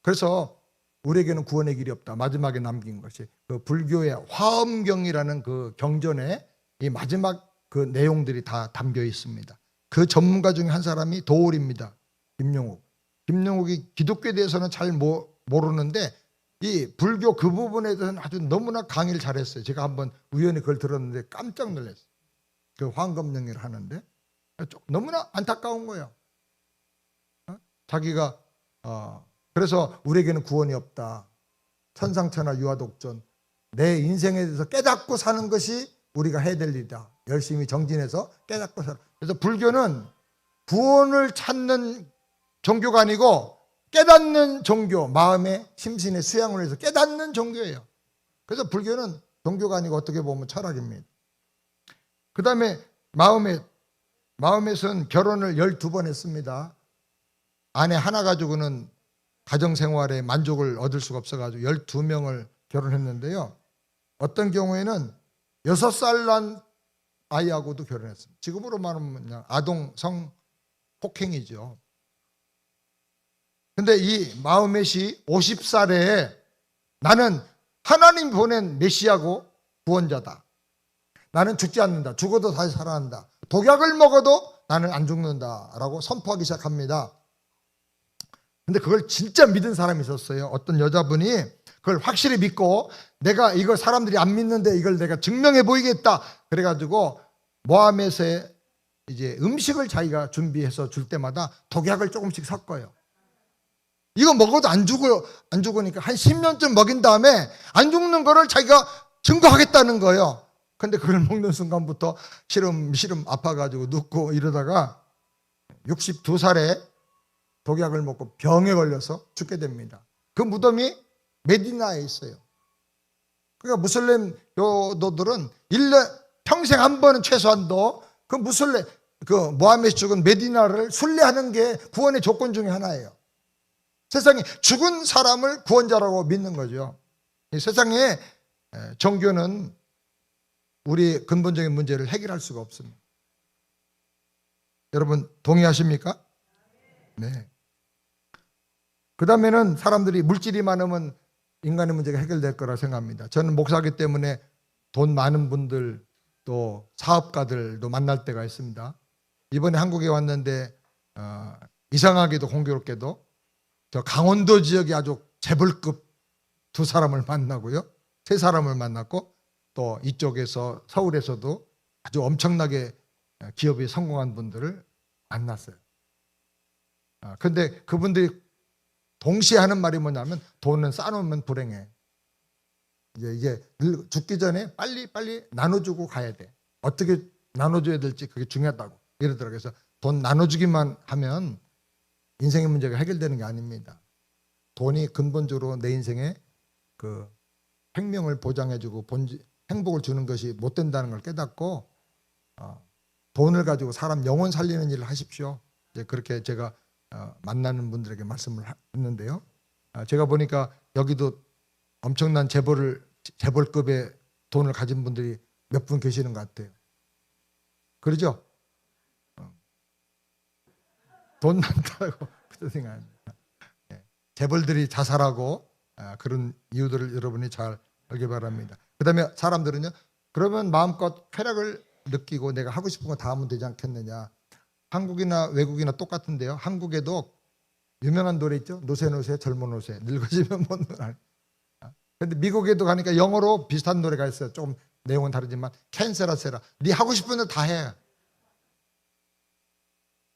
그래서 우리에게는 구원의 길이 없다. 마지막에 남긴 것이 그 불교의 화엄경이라는 그 경전에 이 마지막 그 내용들이 다 담겨 있습니다. 그 전문가 중에 한 사람이 도울입니다. 김용욱. 김용욱이 기독교에 대해서는 잘 모르는데 이 불교 그 부분에 대해서는 아주 너무나 강의를 잘했어요. 제가 한번 우연히 그걸 들었는데 깜짝 놀랐어요. 그 화엄경을 하는데 너무나 안타까운 거예요. 자기가 그래서 우리에게는 구원이 없다. 천상천하 유아독존. 내 인생에 대해서 깨닫고 사는 것이 우리가 해야 될 일이다. 열심히 정진해서 깨닫고 살아. 그래서 불교는 구원을 찾는 종교가 아니고 깨닫는 종교, 마음의 심신의 수양을 해서 깨닫는 종교예요. 그래서 불교는 종교가 아니고 어떻게 보면 철학입니다. 그 다음에 마음에서는 결혼을 12번 했습니다. 아내 하나 가지고는 가정생활에 만족을 얻을 수가 없어가지고 12명을 결혼했는데요. 어떤 경우에는 6살 난 아이하고도 결혼했습니다. 지금으로 말하면 그냥 아동 성폭행이죠. 근데 이 마흐멧이 50살에 나는 하나님 보낸 메시아고 구원자다. 나는 죽지 않는다. 죽어도 다시 살아난다. 독약을 먹어도 나는 안 죽는다라고 선포하기 시작합니다. 근데 그걸 진짜 믿은 사람이 있었어요. 어떤 여자분이 그걸 확실히 믿고 내가 이거 사람들이 안 믿는데 이걸 내가 증명해 보이겠다. 그래가지고 모하멧에 이제 음식을 자기가 준비해서 줄 때마다 독약을 조금씩 섞어요. 이거 먹어도 안 죽으니까 한 10년쯤 먹인 다음에 안 죽는 거를 자기가 증거하겠다는 거예요. 근데 그걸 먹는 순간부터 시름 아파가지고 눕고 이러다가 62살에 독약을 먹고 병에 걸려서 죽게 됩니다. 그 무덤이 메디나에 있어요. 그러니까 무슬림 교도들은 1년 평생 한 번은 최소한도 그 모하멧이 죽은 메디나를 순례하는 게 구원의 조건 중에 하나예요. 세상에 죽은 사람을 구원자라고 믿는 거죠. 이 세상에 종교는 우리 근본적인 문제를 해결할 수가 없습니다. 여러분 동의하십니까? 네. 그 다음에는 사람들이 물질이 많으면 인간의 문제가 해결될 거라 생각합니다. 저는 목사이기 때문에 돈 많은 분들 또 사업가들도 만날 때가 있습니다. 이번에 한국에 왔는데 이상하게도 공교롭게도 저 강원도 지역에 아주 재벌급 2사람을 만나고요. 3사람을 만났고 또 이쪽에서 서울에서도 아주 엄청나게 기업이 성공한 분들을 만났어요. 근데 그분들이 동시에 하는 말이 뭐냐면 돈은 쌓아놓으면 불행해. 이게 죽기 전에 빨리 나눠주고 가야 돼. 어떻게 나눠줘야 될지 그게 중요하다고 이러더라고요. 그래서 돈 나눠주기만 하면 인생의 문제가 해결되는 게 아닙니다. 돈이 근본적으로 내 인생에 그 생명을 보장해주고 행복을 주는 것이 못 된다는 걸 깨닫고 돈을 가지고 사람 영혼 살리는 일을 하십시오. 이제 그렇게 제가 만나는 분들에게 말씀을 했는데요. 제가 보니까 여기도 엄청난 재벌급의 돈을 가진 분들이 몇 분 계시는 것 같아요. 그러죠? 돈 많다고 그런 생각합니다. 재벌들이 자살하고 그런 이유들을 여러분이 잘 알기 바랍니다. 그 다음에 사람들은요, 그러면 마음껏 쾌락을 느끼고 내가 하고 싶은 거 다 하면 되지 않겠느냐. 한국이나 외국이나 똑같은데요. 한국에도 유명한 노래 있죠. 노세 젊은 노세 늙어지면 못 놀아. 근데 미국에도 가니까 영어로 비슷한 노래가 있어요. 조금 내용은 다르지만 캔세라세라. 네 하고 싶은 대로 다 해.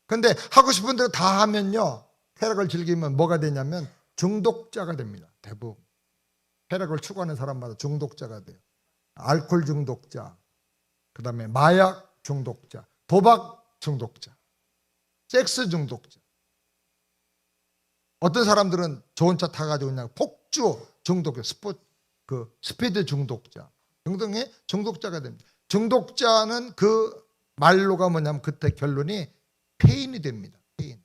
근데 하고 싶은 대로 다 하면요, 쾌락을 즐기면 뭐가 되냐면 중독자가 됩니다. 대부분 쾌락을 추구하는 사람마다 중독자가 돼요. 알코올 중독자, 그 다음에 마약 중독자, 도박 중독자, 섹스 중독자. 어떤 사람들은 좋은 차 타가지고 그냥 폭주 중독자, 스피드 중독자 등등의 중독자가 됩니다. 중독자는 그 말로가 뭐냐면 그때 결론이 폐인이 됩니다. 폐인.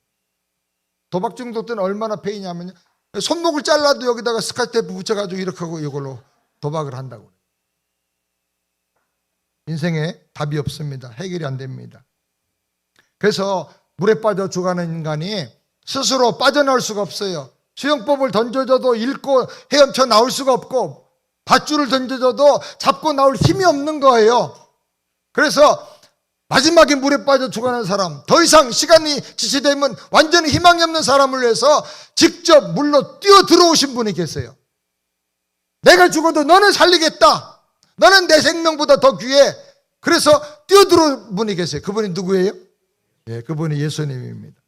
도박 중독자는 얼마나 폐인이냐면요, 손목을 잘라도 여기다가 스카치 테이프 붙여가지고 이렇게 하고 이걸로 도박을 한다고. 인생에 답이 없습니다. 해결이 안 됩니다. 그래서 물에 빠져 죽어가는 인간이 스스로 빠져나올 수가 없어요. 수영법을 던져줘도 잃고 헤엄쳐 나올 수가 없고, 밧줄을 던져줘도 잡고 나올 힘이 없는 거예요. 그래서 마지막에 물에 빠져 죽어가는 사람, 더 이상 시간이 지체되면 완전히 희망이 없는 사람을 위해서 직접 물로 뛰어 들어오신 분이 계세요. 내가 죽어도 너는 살리겠다. 너는 내 생명보다 더 귀해. 그래서 뛰어 들어온 분이 계세요. 그분이 누구예요? 그분이 예수님입니다.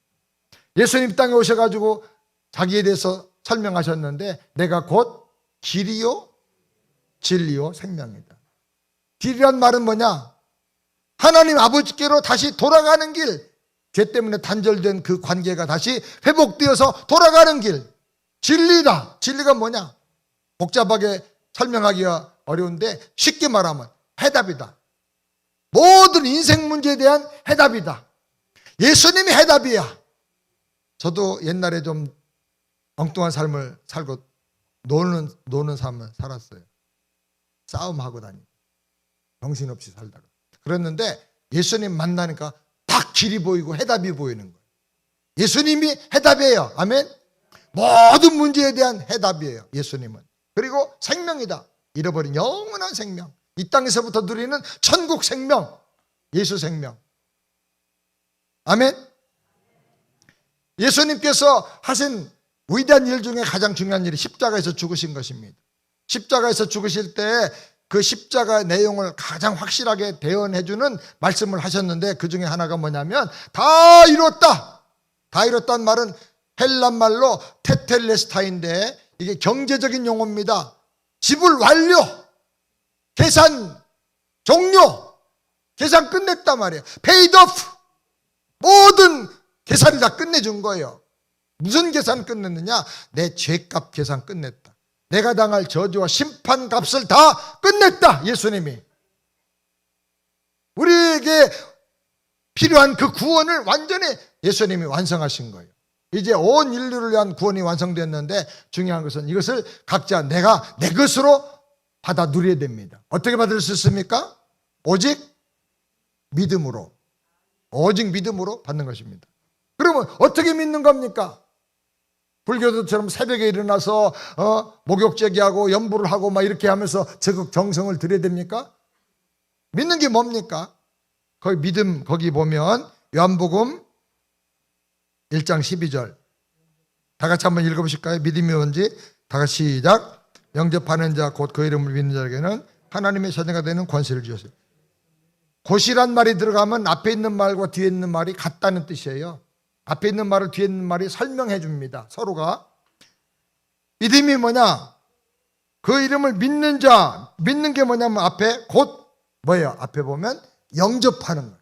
예수님 땅에 오셔가지고 자기에 대해서 설명하셨는데, 내가 곧 길이요 진리요 생명이다. 길이란 말은 뭐냐? 하나님 아버지께로 다시 돌아가는 길, 죄 때문에 단절된 그 관계가 다시 회복되어서 돌아가는 길. 진리다. 진리가 뭐냐? 복잡하게 설명하기가 어려운데 쉽게 말하면 해답이다. 모든 인생 문제에 대한 해답이다. 예수님이 해답이야. 저도 옛날에 좀 엉뚱한 삶을 살고 노는 삶을 살았어요. 싸움하고 다니고 정신없이 살다가. 그랬는데 예수님 만나니까 딱 길이 보이고 해답이 보이는 거예요. 예수님이 해답이에요. 아멘. 모든 문제에 대한 해답이에요. 예수님은. 그리고 생명이다. 잃어버린 영원한 생명. 이 땅에서부터 누리는 천국 생명. 예수 생명. 아멘. 예수님께서 하신 위대한 일 중에 가장 중요한 일이 십자가에서 죽으신 것입니다. 십자가에서 죽으실 때 그 십자가 내용을 가장 확실하게 대언해주는 말씀을 하셨는데, 그 중에 하나가 뭐냐면 다 이뤘다. 다 이뤘다는 말은 헬란 말로 테텔레스타인데 이게 경제적인 용어입니다. 지불 완료, 계산 종료, 계산 끝냈단 말이에요. paid off. 모든 계산을 다 끝내준 거예요. 무슨 계산 끝냈느냐? 내 죄값 계산 끝냈다. 내가 당할 저주와 심판 값을 다 끝냈다. 예수님이 우리에게 필요한 그 구원을 완전히 예수님이 완성하신 거예요. 이제 온 인류를 위한 구원이 완성됐는데, 중요한 것은 이것을 각자 내가 내 것으로 받아 누려야 됩니다. 어떻게 받을 수 있습니까? 오직 믿음으로. 오직 믿음으로 받는 것입니다. 그러면 어떻게 믿는 겁니까? 불교도처럼 새벽에 일어나서 목욕제기하고 염불을 하고 막 이렇게 하면서 적극 정성을 들여야 됩니까? 믿는 게 뭡니까? 거기 믿음, 거기 보면 요한복음 1장 12절 다 같이 한번 읽어보실까요? 믿음이 뭔지 다 같이 시작. 영접하는 자 곧 그 이름을 믿는 자에게는 하나님의 자녀가 되는 권세를 주셨어요. 곧이란 말이 들어가면 앞에 있는 말과 뒤에 있는 말이 같다는 뜻이에요. 앞에 있는 말을 뒤에 있는 말이 설명해 줍니다. 서로가. 믿음이 뭐냐? 그 이름을 믿는 자, 믿는 게 뭐냐면 앞에 곧 뭐예요? 앞에 보면 영접하는 거예요.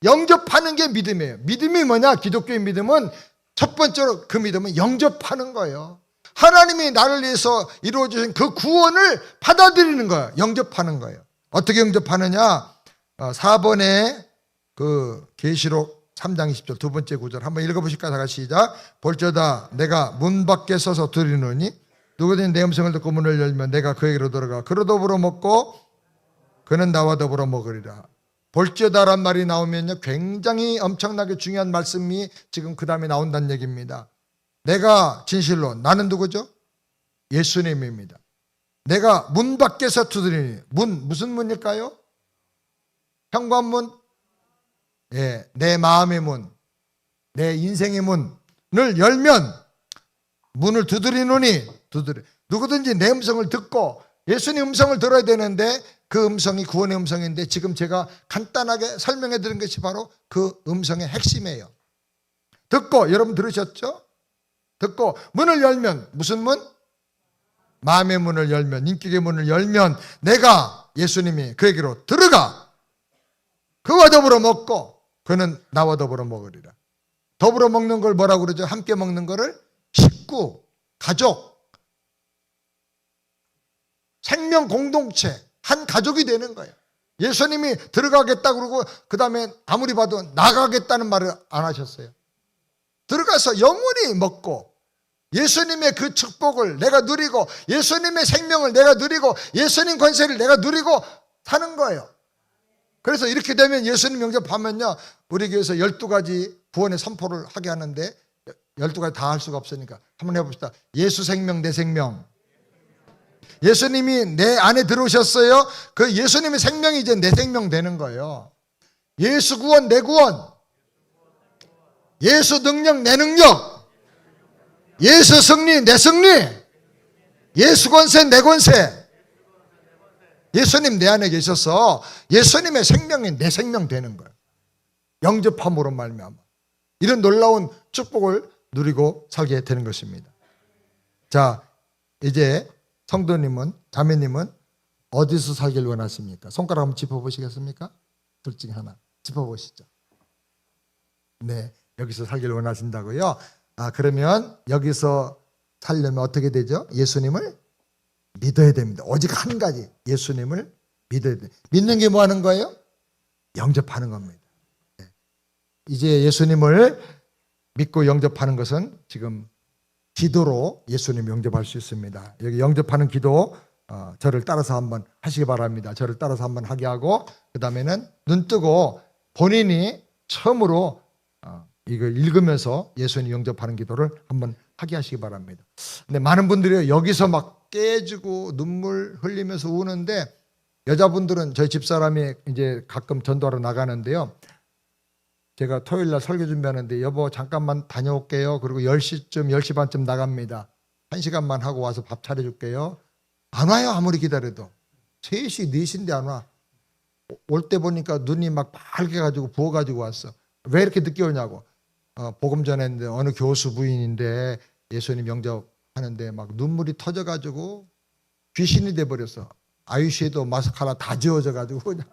영접하는 게 믿음이에요. 믿음이 뭐냐? 기독교의 믿음은 첫 번째로 그 믿음은 영접하는 거예요. 하나님이 나를 위해서 이루어주신 그 구원을 받아들이는 거예요. 영접하는 거예요. 어떻게 영접하느냐? 4번에 그 계시록 3장 20절 두 번째 구절 한번 읽어보실까요? 다 같이 시작. 볼지어다 내가 문 밖에 서서 들으노니 누구든지 내 음성을 듣고 문을 열면 내가 그에게로 들어가 그로 더불어 먹고 그는 나와 더불어 먹으리라. 볼지어다란 말이 나오면요 굉장히 엄청나게 중요한 말씀이 지금 그 다음에 나온다는 얘기입니다. 내가 진실로 나는 누구죠? 예수님입니다. 내가 문 밖에서 두드리니 문 무슨 문일까요? 현관문, 예, 내 마음의 문, 내 인생의 문을 열면 문을 두드리노니 누구든지 내 음성을 듣고 예수님 음성을 들어야 되는데 그 음성이 구원의 음성인데 지금 제가 간단하게 설명해 드린 것이 바로 그 음성의 핵심이에요. 듣고 여러분 들으셨죠? 듣고 문을 열면 무슨 문? 마음의 문을 열면 인격의 문을 열면 내가 예수님이 그에게로 들어가 그와 더불어 먹고 그는 나와 더불어 먹으리라. 더불어 먹는 걸 뭐라고 그러죠? 함께 먹는 거를 식구, 가족, 생명 공동체, 한 가족이 되는 거예요. 예수님이 들어가겠다 그러고 그 다음에 아무리 봐도 나가겠다는 말을 안 하셨어요. 들어가서 영원히 먹고 예수님의 그 축복을 내가 누리고 예수님의 생명을 내가 누리고 예수님 권세를 내가 누리고 사는 거예요. 그래서 이렇게 되면 예수님 영접하면요 우리 교회에서 12가지 구원의 선포를 하게 하는데 12가지 다 할 수가 없으니까 한번 해봅시다. 예수 생명 내 생명. 예수님이 내 안에 들어오셨어요. 그 예수님의 생명이 이제 내 생명 되는 거예요. 예수 구원 내 구원, 예수 능력 내 능력, 예수 승리 내 승리, 예수 권세 내 권세. 예수님 내 안에 계셔서 예수님의 생명이 내 생명 되는 거예요. 영접함으로 말미암아 이런 놀라운 축복을 누리고 살게 되는 것입니다. 자, 이제 성도님은, 자매님은 어디서 살길 원하십니까? 손가락 한번 짚어보시겠습니까? 둘 중에 하나 짚어보시죠. 네, 여기서 살길 원하신다고요? 그러면 여기서 살려면 어떻게 되죠? 예수님을 믿어야 됩니다. 오직 한 가지, 예수님을 믿어야 돼요. 믿는 게 뭐 하는 거예요? 영접하는 겁니다. 네. 이제 예수님을 믿고 영접하는 것은 지금 기도로 예수님 영접할 수 있습니다. 여기 영접하는 기도 저를 따라서 한번 하시기 바랍니다. 저를 따라서 한번 하게 하고 그 다음에는 눈 뜨고 본인이 처음으로 이걸 읽으면서 예수님 영접하는 기도를 한번 하게 하시기 바랍니다. 근데 많은 분들이 여기서 막 깨지고 눈물 흘리면서 우는데 여자분들은 저희 집사람이 이제 가끔 전도하러 나가는데요. 제가 토요일 날 설교 준비하는데 여보 잠깐만 다녀올게요. 그리고 10시쯤 10시 반쯤 나갑니다. 1시간만 하고 와서 밥 차려줄게요. 안 와요. 아무리 기다려도. 3시 4시인데 안 와. 올 때 보니까 눈이 막 빨개가지고 부어가지고 왔어. 왜 이렇게 늦게 오냐고. 복음 전했는데 어느 교수 부인인데 예수님 영접하는데 막 눈물이 터져가지고 귀신이 돼버렸어. 아이섀도우 마스카라 다 지워져가지고 그냥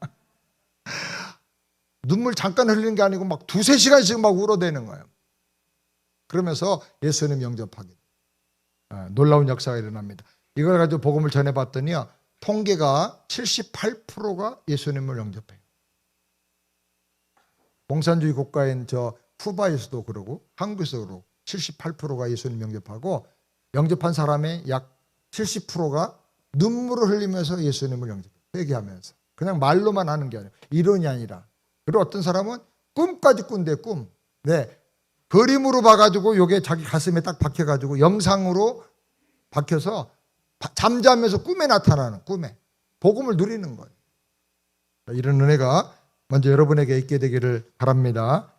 눈물 잠깐 흘리는 게 아니고 막 2-3시간씩 막 울어대는 거예요. 그러면서 예수님 영접하게 놀라운 역사가 일어납니다. 이걸 가지고 복음을 전해봤더니요 통계가 78%가 예수님을 영접해요. 공산주의 국가인 저 쿠바에서도 그러고 한국에서도 그러고 78%가 예수님 영접하고 영접한 사람의 약 70%가 눈물을 흘리면서 예수님을 영접해요. 회개하면서. 그냥 말로만 하는 게 아니라 이론이 아니라. 그리고 어떤 사람은 꿈까지 꾼대 꿈. 네. 그림으로 봐가지고 요게 자기 가슴에 딱 박혀가지고 영상으로 박혀서 잠자면서 꿈에 나타나는 꿈에 복음을 누리는 거예요. 이런 은혜가 먼저 여러분에게 있게 되기를 바랍니다.